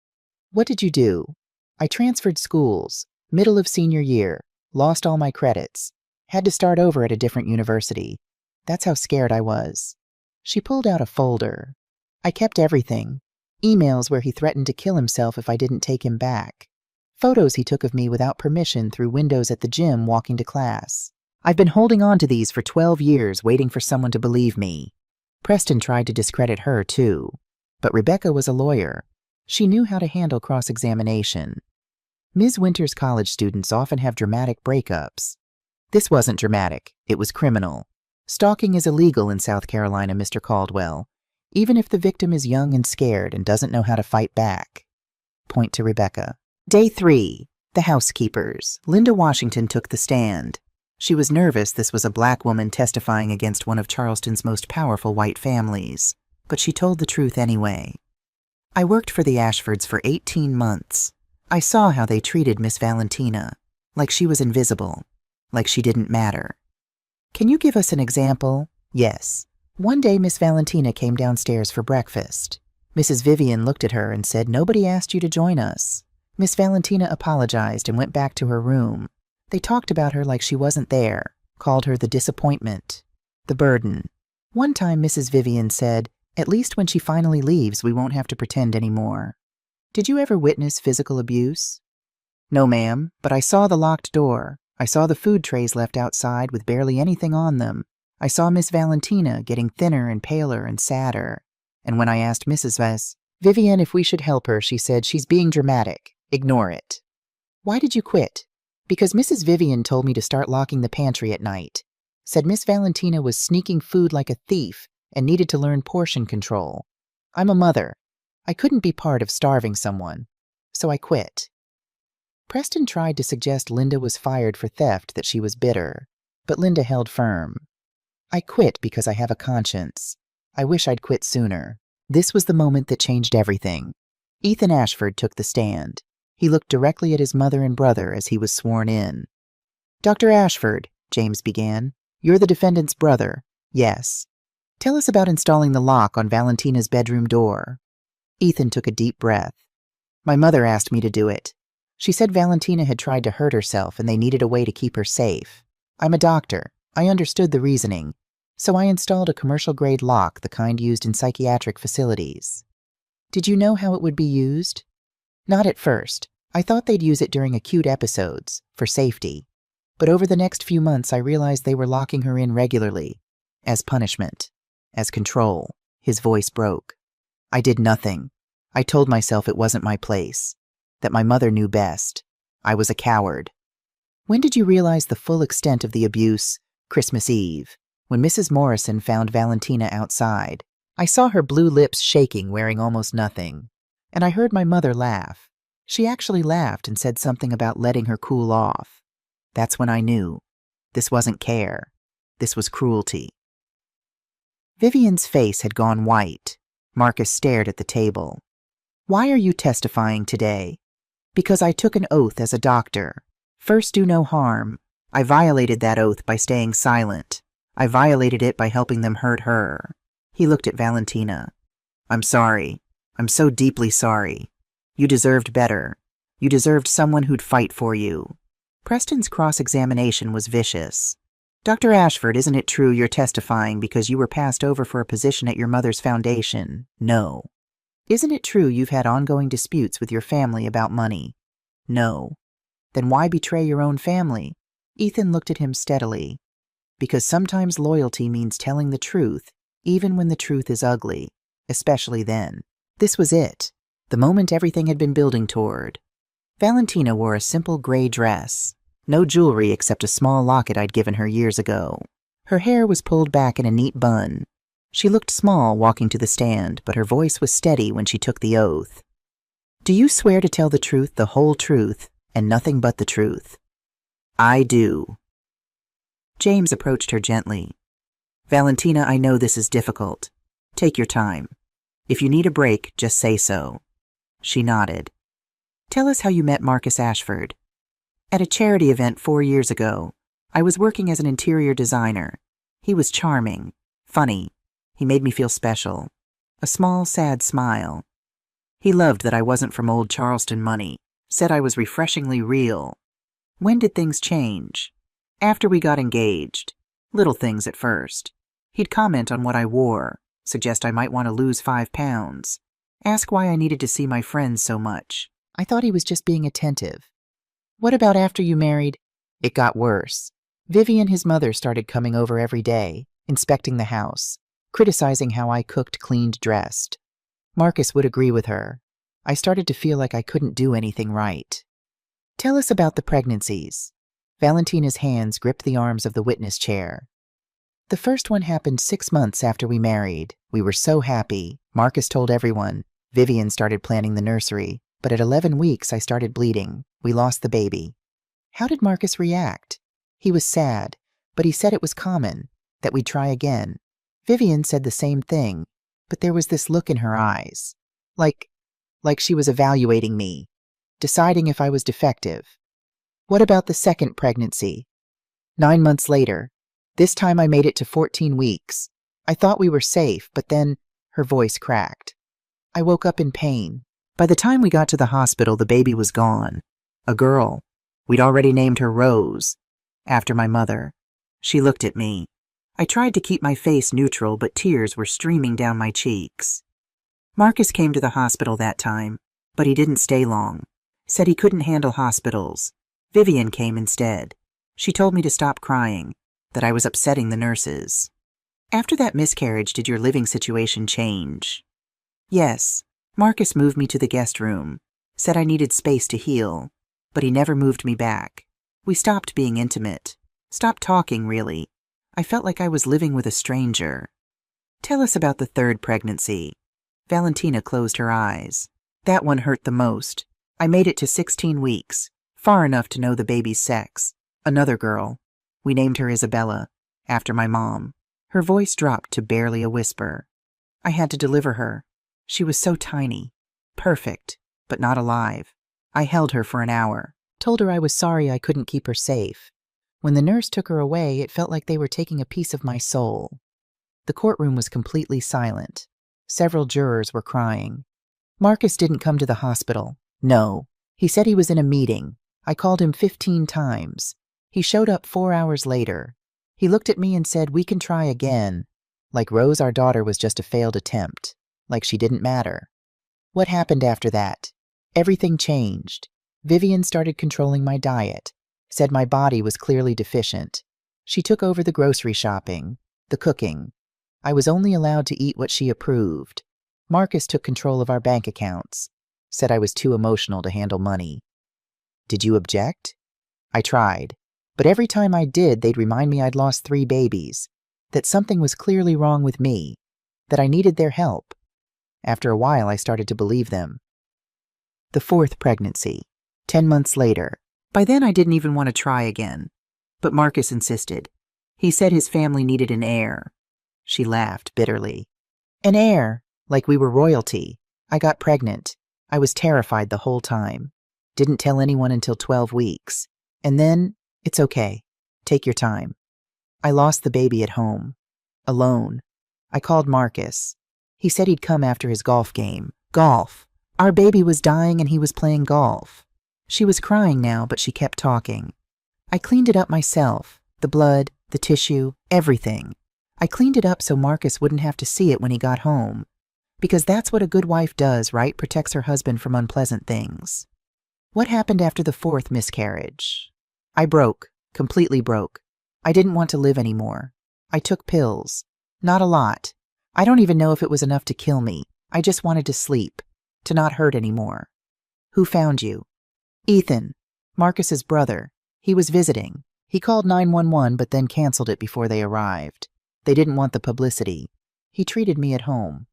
[SPEAKER 1] What did you do? I transferred schools, middle of senior year, lost all my credits, had to start over at a different university. That's how scared I was. She pulled out a folder. I kept everything. Emails where he threatened to kill himself if I didn't take him back. Photos he took of me without permission through windows at the gym walking to class. I've been holding on to these for 12 years, waiting for someone to believe me. Preston tried to discredit her, too. But Rebecca was a lawyer. She knew how to handle cross-examination. Ms. Winter's college students often have dramatic breakups. This wasn't dramatic. It was criminal. Stalking is illegal in South Carolina, Mr. Caldwell, even if the victim is young and scared and doesn't know how to fight back. Point to Rebecca. Day 3. The housekeepers. Linda Washington took the stand. She was nervous. This was a black woman testifying against one of Charleston's most powerful white families, but she told the truth anyway. I worked for the Ashfords for 18 months. I saw how they treated Miss Valentina, like she was invisible, like she didn't matter. Can you give us an example? Yes. One day Miss Valentina came downstairs for breakfast. Mrs. Vivian looked at her and said, "Nobody asked you to join us." Miss Valentina apologized and went back to her room. They talked about her like she wasn't there, called her the disappointment, the burden. One time Mrs. Vivian said, "At least when she finally leaves, we won't have to pretend anymore." Did you ever witness physical abuse? No, ma'am, but I saw the locked door. I saw the food trays left outside with barely anything on them. I saw Miss Valentina getting thinner and paler and sadder. And when I asked Mrs. Vivian if we should help her, she said, "She's being dramatic. Ignore it." Why did you quit? Because Mrs. Vivian told me to start locking the pantry at night. Said Miss Valentina was sneaking food like a thief and needed to learn portion control. I'm a mother. I couldn't be part of starving someone, so I quit. Preston tried to suggest Linda was fired for theft, that she was bitter, but Linda held firm. I quit because I have a conscience. I wish I'd quit sooner. This was the moment that changed everything. Ethan Ashford took the stand. He looked directly at his mother and brother as he was sworn in. "Dr. Ashford," James began, "you're the defendant's brother." "Yes." "Tell us about installing the lock on Valentina's bedroom door." Ethan took a deep breath. "My mother asked me to do it. She said Valentina had tried to hurt herself and they needed a way to keep her safe. I'm a doctor. I understood the reasoning. So I installed a commercial-grade lock, the kind used in psychiatric facilities." "Did you know how it would be used?" "Not at first. I thought they'd use it during acute episodes, for safety. But over the next few months I realized they were locking her in regularly, as punishment, as control." His voice broke. "I did nothing. I told myself it wasn't my place, that my mother knew best. I was a coward." "When did you realize the full extent of the abuse?" "Christmas Eve, when Mrs. Morrison found Valentina outside. I saw her blue lips shaking, wearing almost nothing. And I heard my mother laugh. She actually laughed and said something about letting her cool off. That's when I knew. This wasn't care. This was cruelty." Vivian's face had gone white. Marcus stared at the table. "Why are you testifying today?" "Because I took an oath as a doctor. First, do no harm. I violated that oath by staying silent. I violated it by helping them hurt her." He looked at Valentina. "I'm sorry. I'm so deeply sorry. You deserved better. You deserved someone who'd fight for you." Preston's cross-examination was vicious. "Dr. Ashford, isn't it true you're testifying because you were passed over for a position at your mother's foundation?" "No." "Isn't it true you've had ongoing disputes with your family about money?" "No." "Then why betray your own family?" Ethan looked at him steadily. "Because sometimes loyalty means telling the truth, even when the truth is ugly, especially then." This was it, the moment everything had been building toward. Valentina wore a simple gray dress, no jewelry except a small locket I'd given her years ago. Her hair was pulled back in a neat bun. She looked small walking to the stand, but her voice was steady when she took the oath. "Do you swear to tell the truth, the whole truth, and nothing but the truth?" "I do." James approached her gently. "Valentina, I know this is difficult. Take your time. If you need a break, just say so." She nodded. "Tell us how you met Marcus Ashford." "At a charity event 4 years ago. I was working as an interior designer. He was charming, funny. He made me feel special. A small, sad smile. He loved that I wasn't from old Charleston money, said I was refreshingly real." "When did things change?" "After we got engaged. Little things at first. He'd comment on what I wore, suggest I might want to lose 5 pounds. Ask why I needed to see my friends so much. I thought he was just being attentive." "What about after you married?" "It got worse. Vivian, his mother, started coming over every day, inspecting the house, criticizing how I cooked, cleaned, dressed. Marcus would agree with her. I started to feel like I couldn't do anything right. Tell us about the pregnancies. Valentina's hands gripped the arms of the witness chair. The first one happened 6 months after we married. We were so happy. Marcus told everyone. Vivian started planning the nursery, but at 11 weeks I started bleeding. We lost the baby. How did Marcus react? He was sad, but he said it was common, that we'd try again. Vivian said the same thing, but there was this look in her eyes. Like she was evaluating me, deciding if I was defective. What about the second pregnancy? 9 months later. This time I made it to 14 weeks. I thought we were safe, but then her voice cracked. I woke up in pain. By the time we got to the hospital, the baby was gone. A girl. We'd already named her Rose, after my mother. She looked at me. I tried to keep my face neutral, but tears were streaming down my cheeks. Marcus came to the hospital that time, but he didn't stay long. Said he couldn't handle hospitals. Vivian came instead. She told me to stop crying, that I was upsetting the nurses. After that miscarriage, did your living situation change? Yes. Marcus moved me to the guest room, said I needed space to heal, but he never moved me back. We stopped being intimate. Stopped talking, really. I felt like I was living with a stranger. Tell us about the third pregnancy. Valentina closed her eyes. That one hurt the most. I made it to 16 weeks, far enough to know the baby's sex. Another girl. We named her Isabella, after my mom. Her voice dropped to barely a whisper. I had to deliver her. She was so tiny. Perfect, but not alive. I held her for an hour, told her I was sorry I couldn't keep her safe. When the nurse took her away, it felt like they were taking a piece of my soul. The courtroom was completely silent. Several jurors were crying. Marcus didn't come to the hospital. No. He said he was in a meeting. I called him 15 times. He showed up 4 hours later. He looked at me and said, "We can try again." Like Rose, our daughter, was just a failed attempt. Like she didn't matter. What happened after that? Everything changed. Vivian started controlling my diet. Said my body was clearly deficient. She took over the grocery shopping, the cooking. I was only allowed to eat what she approved. Marcus took control of our bank accounts. Said I was too emotional to handle money. Did you object? I tried. But every time I did, they'd remind me I'd lost 3 babies, that something was clearly wrong with me, that I needed their help. After a while, I started to believe them. The fourth pregnancy, 10 months later. By then, I didn't even want to try again. But Marcus insisted. He said his family needed an heir. She laughed bitterly. An heir? Like we were royalty. I got pregnant. I was terrified the whole time. Didn't tell anyone until 12 weeks. And then, it's okay. Take your time. I lost the baby at home. Alone. I called Marcus. He said he'd come after his golf game. Golf. Our baby was dying and he was playing golf. She was crying now, but she kept talking. I cleaned it up myself. The blood, the tissue, everything. I cleaned it up so Marcus wouldn't have to see it when he got home. Because that's what a good wife does, right? Protects her husband from unpleasant things. What happened after the fourth miscarriage? I broke. Completely broke. I didn't want to live anymore. I took pills. Not a lot. I don't even know if it was enough to kill me. I just wanted to sleep. To not hurt anymore. Who found you? Ethan. Marcus's brother. He was visiting. He called 911 but then canceled it before they arrived. They didn't want the publicity. He treated me at home.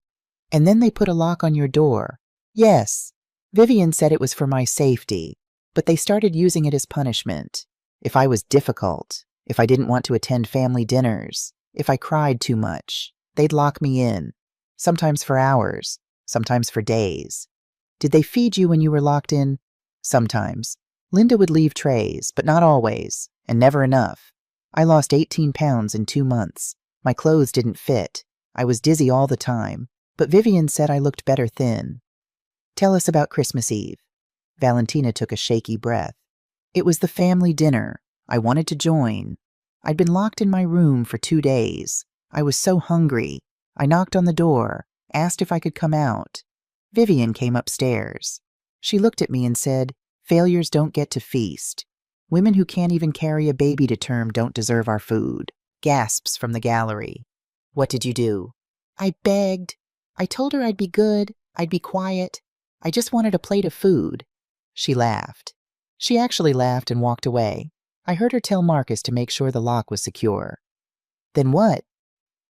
[SPEAKER 1] And then they put a lock on your door. Yes. Vivian said it was for my safety, but they started using it as punishment. If I was difficult, if I didn't want to attend family dinners, if I cried too much, they'd lock me in. Sometimes for hours, sometimes for days. Did they feed you when you were locked in? Sometimes. Linda would leave trays, but not always, and never enough. I lost 18 pounds in 2 months. My clothes didn't fit. I was dizzy all the time, but Vivian said I looked better thin. Tell us about Christmas Eve. Valentina took a shaky breath. It was the family dinner. I wanted to join. I'd been locked in my room for 2 days. I was so hungry. I knocked on the door, asked if I could come out. Vivian came upstairs. She looked at me and said, "Failures don't get to feast." Women who can't even carry a baby to term don't deserve our food. Gasps from the gallery. What did you do? I begged. I told her I'd be good, I'd be quiet. I just wanted a plate of food. She laughed. She actually laughed and walked away. I heard her tell Marcus to make sure the lock was secure. Then what?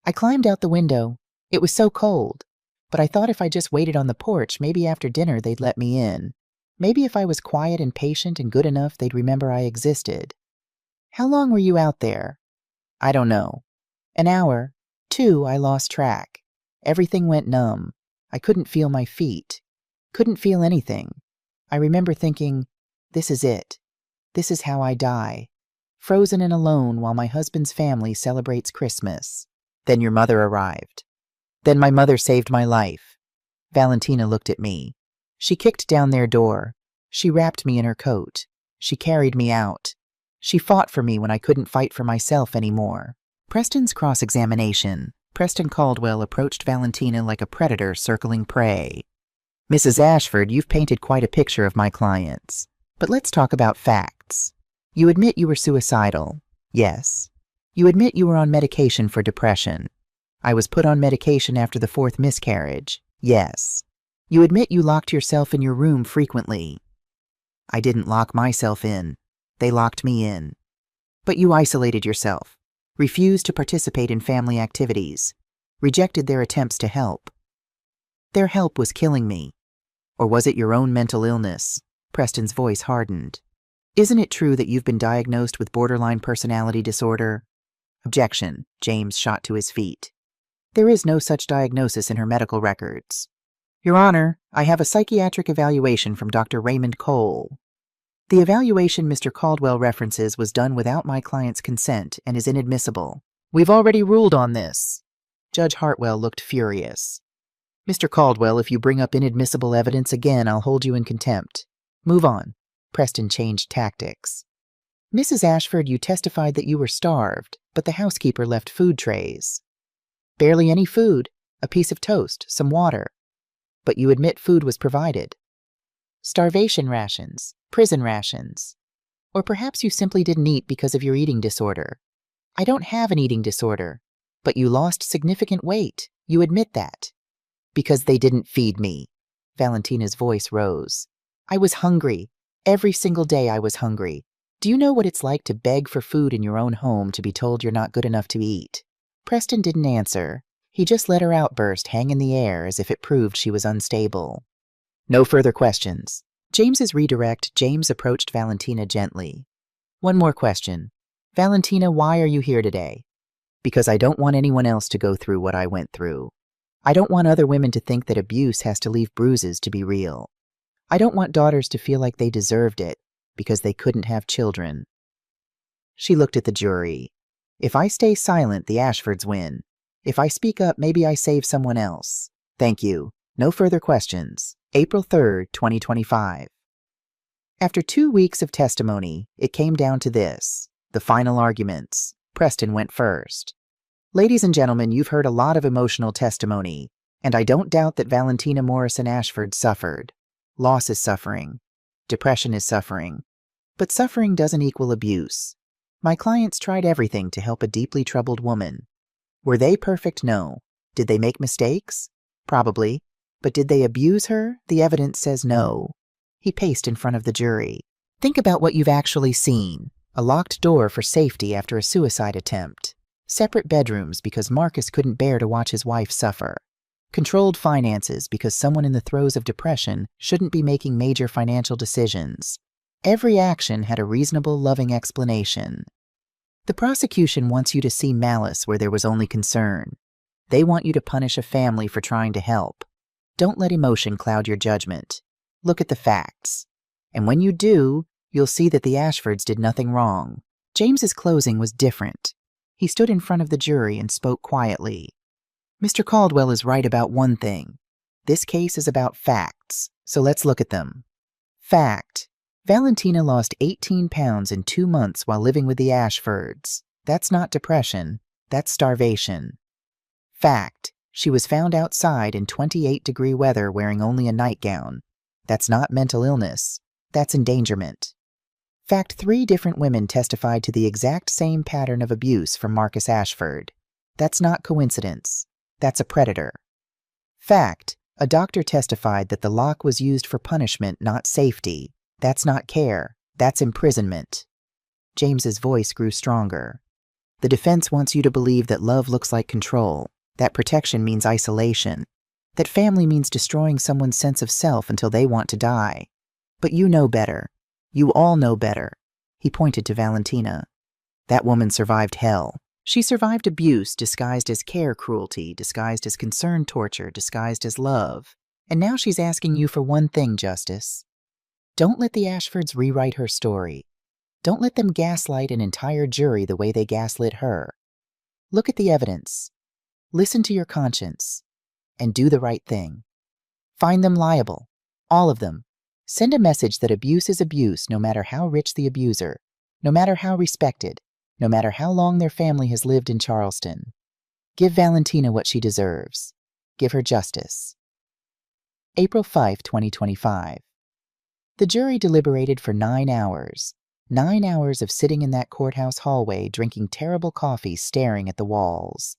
[SPEAKER 1] I climbed out the window. It was so cold. But I thought if I just waited on the porch, maybe after dinner they'd let me in. Maybe if I was quiet and patient and good enough, they'd remember I existed. How long were you out there? I don't know. An hour. 2, I lost track. Everything went numb. I couldn't feel my feet. Couldn't feel anything. I remember thinking, this is it. This is how I die. Frozen and alone while my husband's family celebrates Christmas. Then your mother arrived. Then my mother saved my life. Valentina looked at me. She kicked down their door. She wrapped me in her coat. She carried me out. She fought for me when I couldn't fight for myself anymore. Preston's cross-examination. Preston Caldwell approached Valentina like a predator circling prey. Mrs. Ashford, you've painted quite a picture of my clients. But let's talk about facts. You admit you were suicidal. Yes. You admit you were on medication for depression. I was put on medication after the 4th miscarriage. Yes. You admit you locked yourself in your room frequently. I didn't lock myself in. They locked me in. But you isolated yourself, refused to participate in family activities, rejected their attempts to help. Their help was killing me. Or was it your own mental illness? Preston's voice hardened. Isn't it true that you've been diagnosed with borderline personality disorder? Objection. James shot to his feet. There is no such diagnosis in her medical records. Your Honor, I have a psychiatric evaluation from Dr. Raymond Cole. The evaluation Mr. Caldwell references was done without my client's consent and is inadmissible. We've already ruled on this. Judge Hartwell looked furious. Mr. Caldwell, if you bring up inadmissible evidence again, I'll hold you in contempt. Move on. Preston changed tactics. Mrs. Ashford, you testified that you were starved, but the housekeeper left food trays. Barely any food, a piece of toast, some water. But you admit food was provided. Starvation rations, prison rations. Or perhaps you simply didn't eat because of your eating disorder. I don't have an eating disorder, but you lost significant weight. You admit that. Because they didn't feed me. Valentina's voice rose. I was hungry. Every single day I was hungry. Do you know what it's like to beg for food in your own home to be told you're not good enough to eat? Preston didn't answer. He just let her outburst hang in the air as if it proved she was unstable. No further questions. James's redirect, James approached Valentina gently. One more question. Valentina, why are you here today? Because I don't want anyone else to go through what I went through. I don't want other women to think that abuse has to leave bruises to be real. I don't want daughters to feel like they deserved it because they couldn't have children. She looked at the jury. If I stay silent, the Ashfords win. If I speak up, maybe I save someone else. Thank you. No further questions. April 3rd, 2025. After 2 weeks of testimony, it came down to this. The final arguments. Preston went first. Ladies and gentlemen, you've heard a lot of emotional testimony, and I don't doubt that Valentina Morrison Ashford suffered. Loss is suffering. Depression is suffering. But suffering doesn't equal abuse. My clients tried everything to help a deeply troubled woman. Were they perfect? No. Did they make mistakes? Probably. But did they abuse her? The evidence says no. He paced in front of the jury. Think about what you've actually seen. A locked door for safety after a suicide attempt. Separate bedrooms because Marcus couldn't bear to watch his wife suffer. Controlled finances because someone in the throes of depression shouldn't be making major financial decisions. Every action had a reasonable, loving explanation. The prosecution wants you to see malice where there was only concern. They want you to punish a family for trying to help. Don't let emotion cloud your judgment. Look at the facts. And when you do, you'll see that the Ashfords did nothing wrong. James's closing was different. He stood in front of the jury and spoke quietly. Mr. Caldwell is right about one thing. This case is about facts, so let's look at them. Fact. Valentina lost 18 pounds in 2 months while living with the Ashfords. That's not depression, that's starvation. Fact. She was found outside in 28-degree weather wearing only a nightgown. That's not mental illness, that's endangerment. Fact: 3 different women testified to the exact same pattern of abuse from Marcus Ashford. That's not coincidence. That's a predator. Fact: a doctor testified that the lock was used for punishment, not safety. That's not care. That's imprisonment. James's voice grew stronger. The defense wants you to believe that love looks like control, that protection means isolation, that family means destroying someone's sense of self until they want to die. But you know better. You all know better. He pointed to Valentina. That woman survived hell. She survived abuse disguised as care cruelty, disguised as concern torture, disguised as love. And now she's asking you for one thing, Justice. Don't let the Ashfords rewrite her story. Don't let them gaslight an entire jury the way they gaslit her. Look at the evidence. Listen to your conscience. And do the right thing. Find them liable. All of them. Send a message that abuse is abuse, no matter how rich the abuser, no matter how respected, no matter how long their family has lived in Charleston. Give Valentina what she deserves. Give her justice. April 5, 2025. The jury deliberated for 9 hours. 9 hours of sitting in that courthouse hallway, drinking terrible coffee, staring at the walls.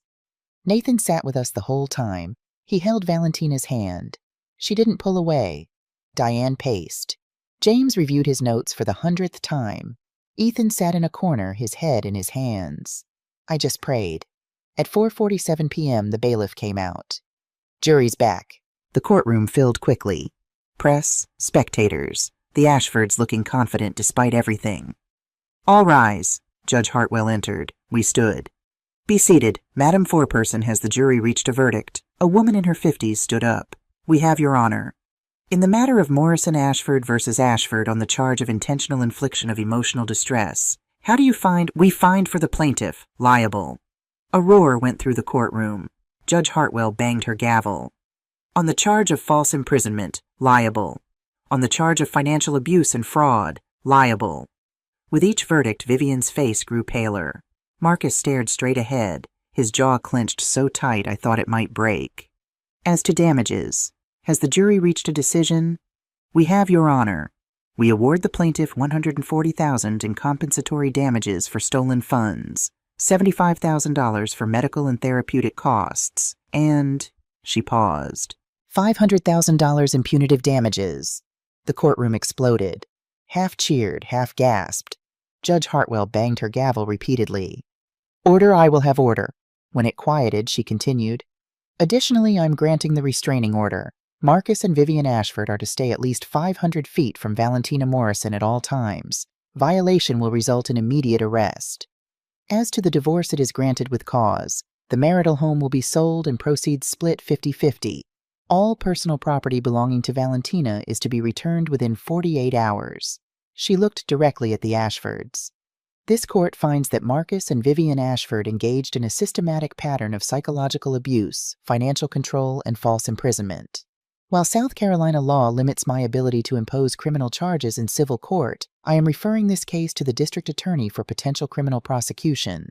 [SPEAKER 1] Nathan sat with us the whole time. He held Valentina's hand. She didn't pull away. Diane paced. James reviewed his notes for the 100th time. Ethan sat in a corner, his head in his hands. I just prayed. At 4:47 p.m., the bailiff came out. Jury's back. The courtroom filled quickly. Press, spectators, the Ashfords looking confident despite everything. All rise. Judge Hartwell entered. We stood. Be seated. Madam Foreperson, has the jury reached a verdict? A woman in her 50s stood up. We have your honor. In the matter of Morrison Ashford versus Ashford on the charge of intentional infliction of emotional distress, how do you find? We find for the plaintiff, liable. A roar went through the courtroom. Judge Hartwell banged her gavel. On the charge of false imprisonment, liable. On the charge of financial abuse and fraud, liable. With each verdict, Vivian's face grew paler. Marcus stared straight ahead, his jaw clenched so tight I thought it might break. As to damages, has the jury reached a decision? We have your honor. We award the plaintiff $140,000 in compensatory damages for stolen funds, $75,000 for medical and therapeutic costs, and, she paused, $500,000 in punitive damages. The courtroom exploded. Half cheered, half gasped. Judge Hartwell banged her gavel repeatedly. Order, I will have order. When it quieted, she continued, additionally, I'm granting the restraining order. Marcus and Vivian Ashford are to stay at least 500 feet from Valentina Morrison at all times. Violation will result in immediate arrest. As to the divorce, it is granted with cause. The marital home will be sold and proceeds split 50-50. All personal property belonging to Valentina is to be returned within 48 hours. She looked directly at the Ashfords. This court finds that Marcus and Vivian Ashford engaged in a systematic pattern of psychological abuse, financial control, and false imprisonment. While South Carolina law limits my ability to impose criminal charges in civil court, I am referring this case to the district attorney for potential criminal prosecution.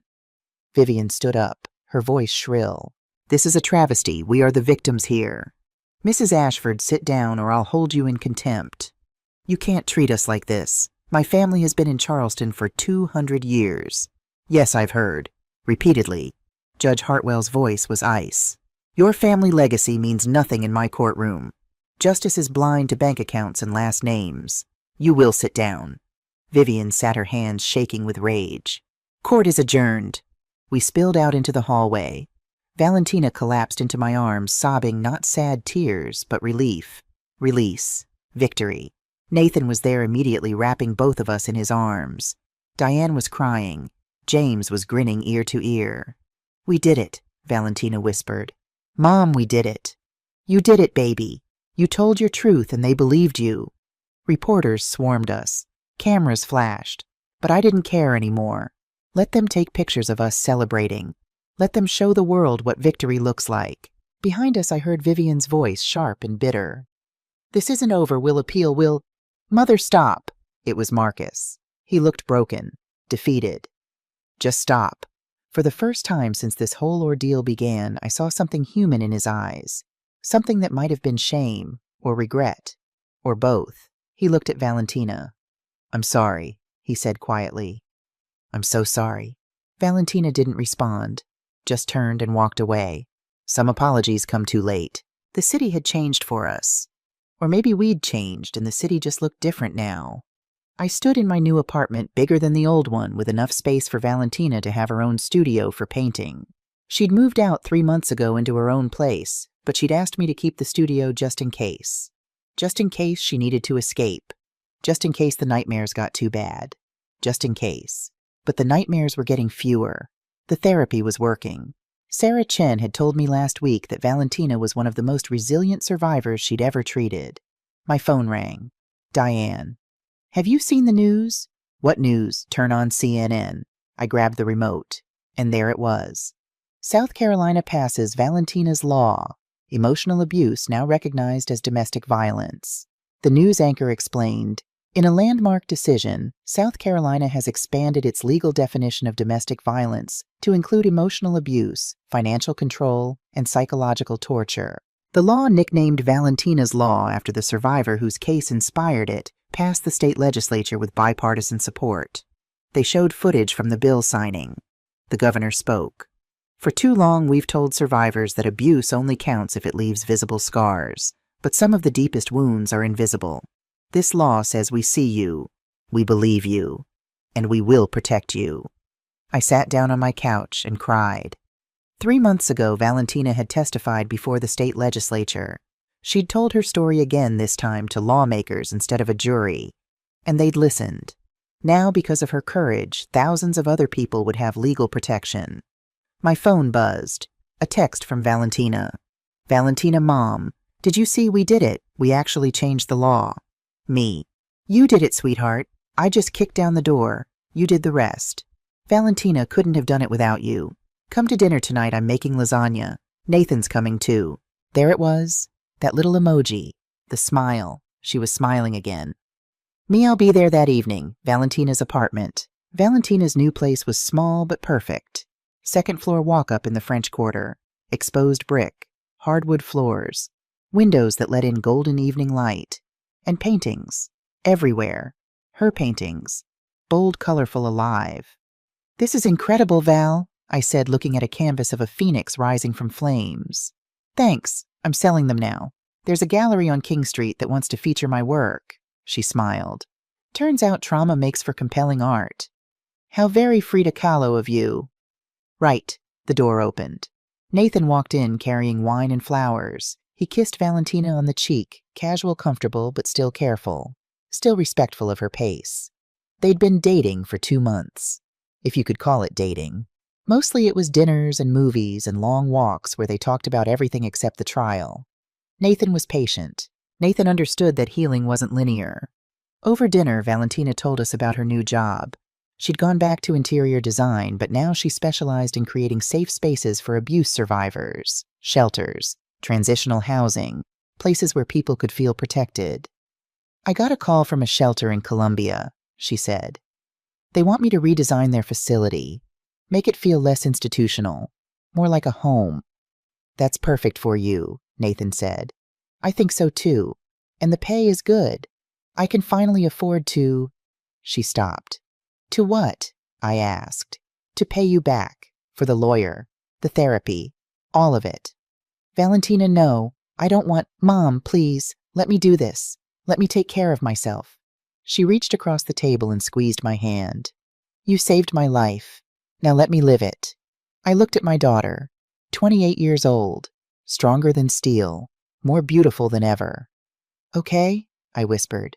[SPEAKER 1] Vivian stood up, her voice shrill. This is a travesty. We are the victims here. Mrs. Ashford, sit down or I'll hold you in contempt. You can't treat us like this. My family has been in Charleston for 200 years. Yes, I've heard. Repeatedly. Judge Hartwell's voice was ice. Your family legacy means nothing in my courtroom. Justice is blind to bank accounts and last names. You will sit down. Vivian sat, her hands shaking with rage. Court is adjourned. We spilled out into the hallway. Valentina collapsed into my arms, sobbing not sad tears, but relief, release, victory. Nathan was there immediately, wrapping both of us in his arms. Diane was crying. James was grinning ear to ear. We did it, Valentina whispered. Mom, we did it. You did it, baby. You told your truth and they believed you. Reporters swarmed us. Cameras flashed. But I didn't care anymore. Let them take pictures of us celebrating. Let them show the world what victory looks like. Behind us I heard Vivian's voice, sharp and bitter. This isn't over. We'll appeal. Mother, stop. It was Marcus. He looked broken, defeated. Just stop. For the first time since this whole ordeal began, I saw something human in his eyes. Something that might have been shame, or regret, or both. He looked at Valentina. I'm sorry. he said quietly. I'm so sorry. Valentina didn't respond, just turned and walked away. Some apologies come too late. The city had changed for us. Or maybe we'd changed and the city just looked different now. I stood in my new apartment, bigger than the old one, with enough space for Valentina to have her own studio for painting. She'd moved out 3 months ago into her own place, but she'd asked me to keep the studio just in case. Just in case she needed to escape. Just in case the nightmares got too bad. Just in case. But the nightmares were getting fewer. The therapy was working. Sarah Chen had told me last week that Valentina was one of the most resilient survivors she'd ever treated. My phone rang. Diane. Have you seen the news? What news? Turn on CNN. I grabbed the remote. And there it was. South Carolina passes Valentina's Law. Emotional abuse now recognized as domestic violence. The news anchor explained, in a landmark decision, South Carolina has expanded its legal definition of domestic violence to include emotional abuse, financial control, and psychological torture. The law, nicknamed Valentina's Law after the survivor whose case inspired it, passed the state legislature with bipartisan support. They showed footage from the bill signing. The governor spoke. For too long, we've told survivors that abuse only counts if it leaves visible scars, but some of the deepest wounds are invisible. This law says we see you, we believe you, and we will protect you. I sat down on my couch and cried. 3 months ago, Valentina had testified before the state legislature. She'd told her story again this time to lawmakers instead of a jury, and they'd listened. Now, because of her courage, thousands of other people would have legal protection. My phone buzzed. A text from Valentina. Valentina, Mom, did you see we did it? We actually changed the law. Me. You did it, sweetheart. I just kicked down the door. You did the rest. Valentina couldn't have done it without you. Come to dinner tonight. I'm making lasagna. Nathan's coming too. There it was. That little emoji. The smile. She was smiling again. Me, I'll be there that evening. Valentina's apartment. Valentina's new place was small but perfect. Second floor walk-up in the French Quarter. Exposed brick. Hardwood floors. Windows that let in golden evening light. And paintings. Everywhere. Her paintings. Bold, colorful, alive. This is incredible, Val, I said, looking at a canvas of a phoenix rising from flames. Thanks. I'm selling them now. There's a gallery on King Street that wants to feature my work. She smiled. Turns out trauma makes for compelling art. How very Frida Kahlo of you. Right. The door opened. Nathan walked in carrying wine and flowers. He kissed Valentina on the cheek, casual, comfortable, but still careful, still respectful of her pace. They'd been dating for 2 months, if you could call it dating. Mostly it was dinners and movies and long walks where they talked about everything except the trial. Nathan was patient. Nathan understood that healing wasn't linear. Over dinner, Valentina told us about her new job. She'd gone back to interior design, but now she specialized in creating safe spaces for abuse survivors, shelters, transitional housing, places where people could feel protected. I got a call from a shelter in Colombia, she said. They want me to redesign their facility, make it feel less institutional, more like a home. That's perfect for you, Nathan said. I think so too, and the pay is good. I can finally afford to... She stopped. To what? I asked. To pay you back, for the lawyer, the therapy, all of it. Valentina, no, I don't want... Mom, please, let me do this. Let me take care of myself. She reached across the table and squeezed my hand. You saved my life. Now let me live it. I looked at my daughter, 28 years old, stronger than steel, more beautiful than ever. Okay, I whispered.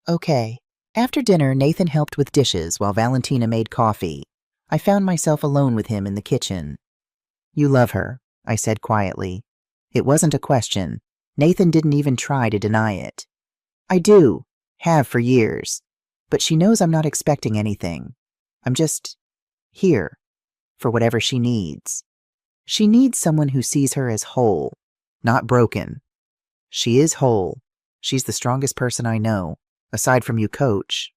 [SPEAKER 1] Okay. After dinner, Nathan helped with dishes while Valentina made coffee. I found myself alone with him in the kitchen. You love her, I said quietly. It wasn't a question. Nathan didn't even try to deny it. I do, have for years, but she knows I'm not expecting anything. I'm just here for whatever she needs. She needs someone who sees her as whole, not broken. She is whole. She's the strongest person I know, aside from you, Coach.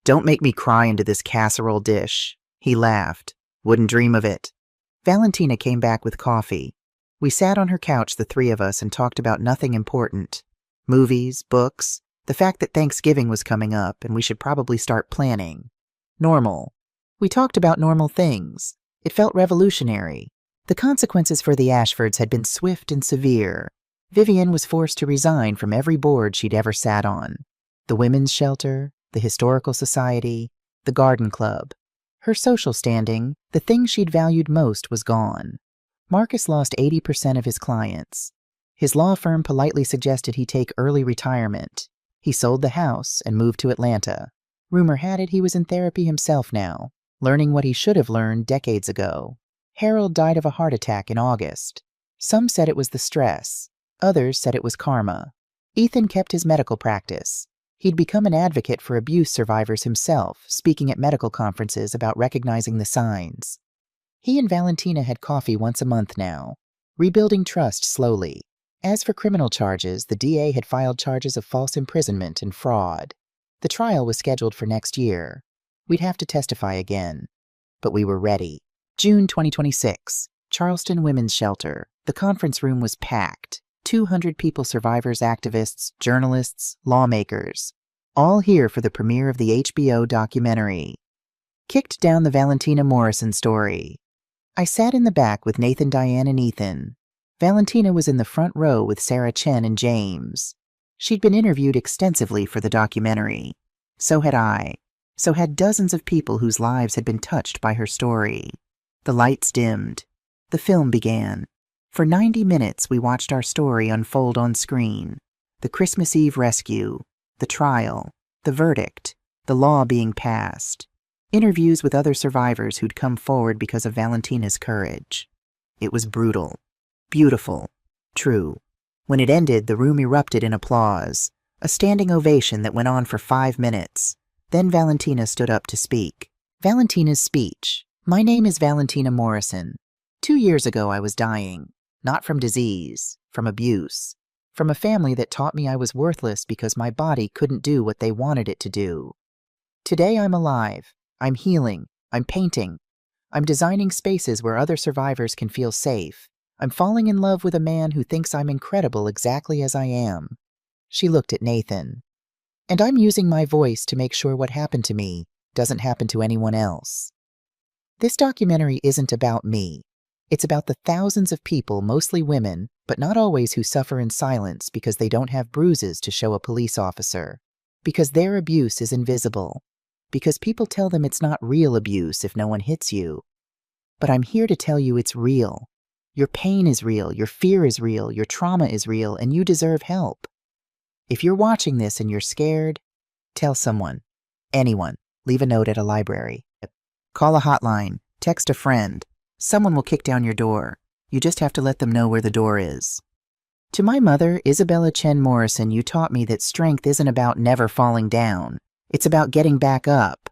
[SPEAKER 1] Don't make me cry into this casserole dish. He laughed. Wouldn't dream of it. Valentina came back with coffee. We sat on her couch, the three of us, and talked about nothing important. Movies, books, The fact that Thanksgiving was coming up and we should probably start planning. Normal. We talked about normal things. It felt revolutionary. The consequences for the Ashfords had been swift and severe. Vivian was forced to resign from every board she'd ever sat on. The women's shelter, the historical society, the garden club. Her social standing, the thing she'd valued most, was gone. Marcus lost 80% of his clients. His law firm politely suggested he take early retirement. He sold the house and moved to Atlanta. Rumor had it he was in therapy himself now, learning what he should have learned decades ago. Harold died of a heart attack in August. Some said it was the stress. Others said it was karma. Ethan kept his medical practice. He'd become an advocate for abuse survivors himself, speaking at medical conferences about recognizing the signs. He and Valentina had coffee once a month now, rebuilding trust slowly. As for criminal charges, the DA had filed charges of false imprisonment and fraud. The trial was scheduled for next year. We'd have to testify again. But we were ready. June 2026, Charleston Women's Shelter. The conference room was packed. 200 people, survivors, activists, journalists, lawmakers. All here for the premiere of the HBO documentary. Kicked down the Valentina Morrison story. I sat in the back with Nathan, Diane, and Ethan. Valentina was in the front row with Sarah Chen and James. She'd been interviewed extensively for the documentary. So had I. So had dozens of people whose lives had been touched by her story. The lights dimmed. The film began. For 90 minutes, we watched our story unfold on screen. The Christmas Eve rescue, the trial, the verdict, the law being passed. Interviews with other survivors who'd come forward because of Valentina's courage. It was brutal, beautiful, true. When it ended, the room erupted in applause, a standing ovation that went on for 5 minutes. Then Valentina stood up to speak. Valentina's speech. My name is Valentina Morrison. 2 years ago I was dying, not from disease, from abuse, from a family that taught me I was worthless because my body couldn't do what they wanted it to do. Today I'm alive. I'm healing. I'm painting. I'm designing spaces where other survivors can feel safe. I'm falling in love with a man who thinks I'm incredible exactly as I am. She looked at Nathan. And I'm using my voice to make sure what happened to me doesn't happen to anyone else. This documentary isn't about me. It's about the thousands of people, mostly women, but not always, who suffer in silence because they don't have bruises to show a police officer, because their abuse is invisible, because people tell them it's not real abuse if no one hits you. But I'm here to tell you it's real. Your pain is real, your fear is real, your trauma is real, and you deserve help. If you're watching this and you're scared, tell someone, anyone. Leave a note at a library. Call a hotline, text a friend. Someone will kick down your door. You just have to let them know where the door is. To my mother, Isabella Chen Morrison, you taught me that strength isn't about never falling down. It's about getting back up.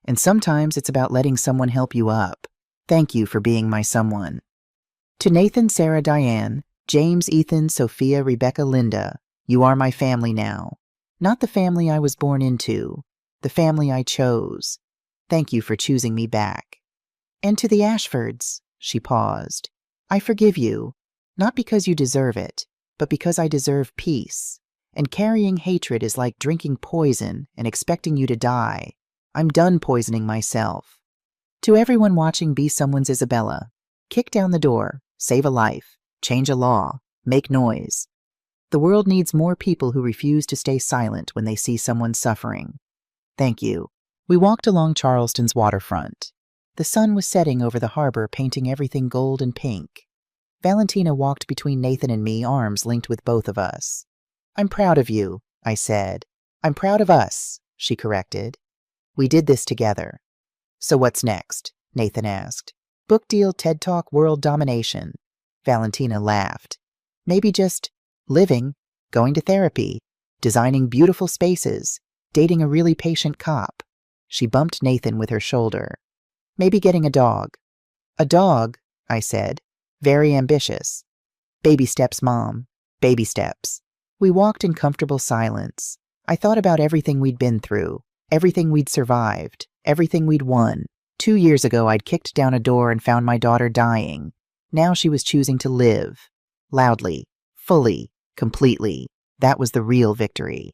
[SPEAKER 1] And sometimes it's about letting someone help you up. Thank you for being my someone. To Nathan, Sarah, Diane, James, Ethan, Sophia, Rebecca, Linda, you are my family now. Not the family I was born into, the family I chose. Thank you for choosing me back. And to the Ashfords, she paused, I forgive you, not because you deserve it, but because I deserve peace. And carrying hatred is like drinking poison and expecting you to die. I'm done poisoning myself. To everyone watching, be someone's Isabella. Kick down the door, save a life, change a law, make noise. The world needs more people who refuse to stay silent when they see someone suffering. Thank you. We walked along Charleston's waterfront. The sun was setting over the harbor, painting everything gold and pink. Valentina walked between Nathan and me, arms linked with both of us. I'm proud of you, I said. I'm proud of us, she corrected. We did this together. So what's next? Nathan asked. Book deal, TED Talk, world domination. Valentina laughed. Maybe just living, going to therapy, designing beautiful spaces, dating a really patient cop. She bumped Nathan with her shoulder. Maybe getting a dog. A dog, I said. Very ambitious. Baby steps, Mom. Baby steps. We walked in comfortable silence. I thought about everything we'd been through, everything we'd survived, everything we'd won. 2 years ago, I'd kicked down a door and found my daughter dying. Now she was choosing to live. Loudly, fully, completely. That was the real victory.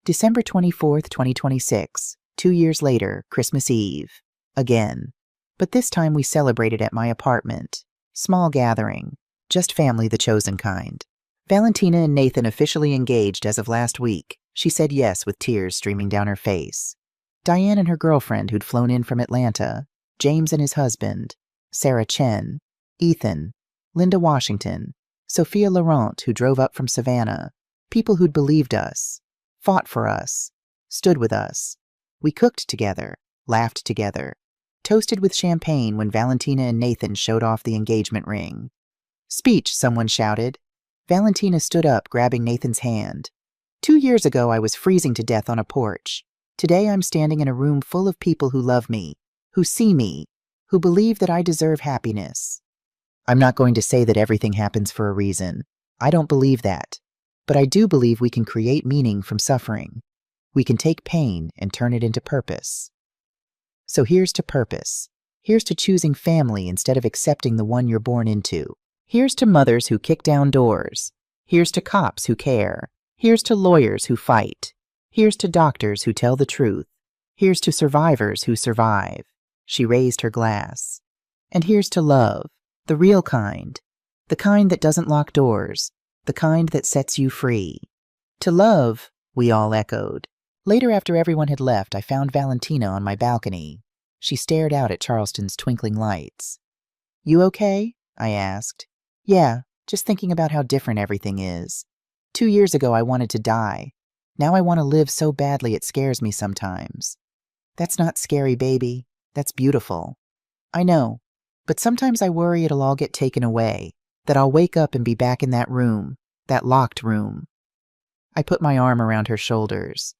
[SPEAKER 1] December 24th, 2026, 2 years later, Christmas Eve. Again. But this time we celebrated at my apartment. Small gathering. Just family, the chosen kind. Valentina and Nathan officially engaged as of last week. She said yes with tears streaming down her face. Diane and her girlfriend who'd flown in from Atlanta, James and his husband, Sarah Chen, Ethan, Linda Washington, Sophia Laurent who drove up from Savannah, people who'd believed us, fought for us, stood with us. We cooked together, laughed together, toasted with champagne when Valentina and Nathan showed off the engagement ring. Speech, someone shouted. Valentina stood up, grabbing Nathan's hand. 2 years ago, I was freezing to death on a porch. Today, I'm standing in a room full of people who love me, who see me, who believe that I deserve happiness. I'm not going to say that everything happens for a reason. I don't believe that. But I do believe we can create meaning from suffering. We can take pain and turn it into purpose. So here's to purpose. Here's to choosing family instead of accepting the one you're born into. Here's to mothers who kick down doors. Here's to cops who care. Here's to lawyers who fight. Here's to doctors who tell the truth. Here's to survivors who survive. She raised her glass. And here's to love, the real kind. The kind that doesn't lock doors. The kind that sets you free. To love, we all echoed. Later, after everyone had left, I found Valentina on my balcony. She stared out at Charleston's twinkling lights. You okay? I asked. Yeah, just thinking about how different everything is. 2 years ago, I wanted to die. Now I want to live so badly it scares me sometimes. That's not scary, baby. That's beautiful. I know, but sometimes I worry it'll all get taken away, that I'll wake up and be back in that room, that locked room. I put my arm around her shoulders.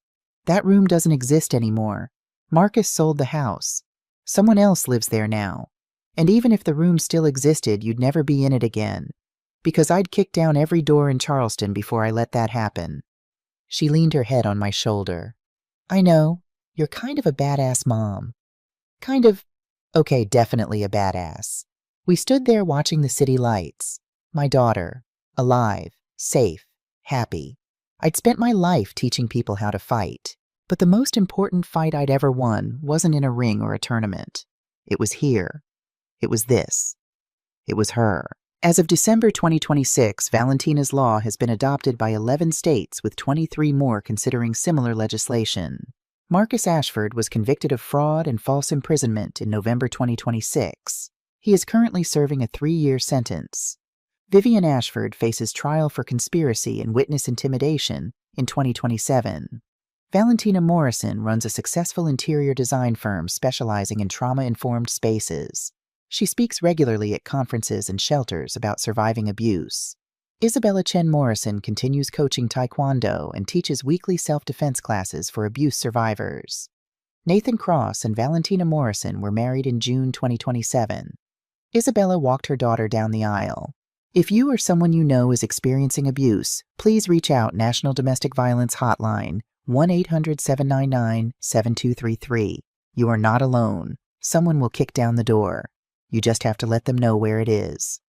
[SPEAKER 1] That room doesn't exist anymore. Marcus sold the house. Someone else lives there now. And even if the room still existed, you'd never be in it again. Because I'd kick down every door in Charleston before I let that happen. She leaned her head on my shoulder. I know, you're kind of a badass mom. Kind of, okay, definitely a badass. We stood there watching the city lights. My daughter, alive, safe, happy. I'd spent my life teaching people how to fight. But the most important fight I'd ever won wasn't in a ring or a tournament. It was here. It was this. It was her. As of December 2026, Valentina's law has been adopted by 11 states, with 23 more considering similar legislation. Marcus Ashford was convicted of fraud and false imprisonment in November 2026. He is currently serving a 3-year sentence. Vivian Ashford faces trial for conspiracy and witness intimidation in 2027. Valentina Morrison runs a successful interior design firm specializing in trauma-informed spaces. She speaks regularly at conferences and shelters about surviving abuse. Isabella Chen Morrison continues coaching Taekwondo and teaches weekly self-defense classes for abuse survivors. Nathan Cross and Valentina Morrison were married in June 2027. Isabella walked her daughter down the aisle. If you or someone you know is experiencing abuse, please reach out National Domestic Violence Hotline 1-800-799-7233. You are not alone. Someone will kick down the door. You just have to let them know where it is.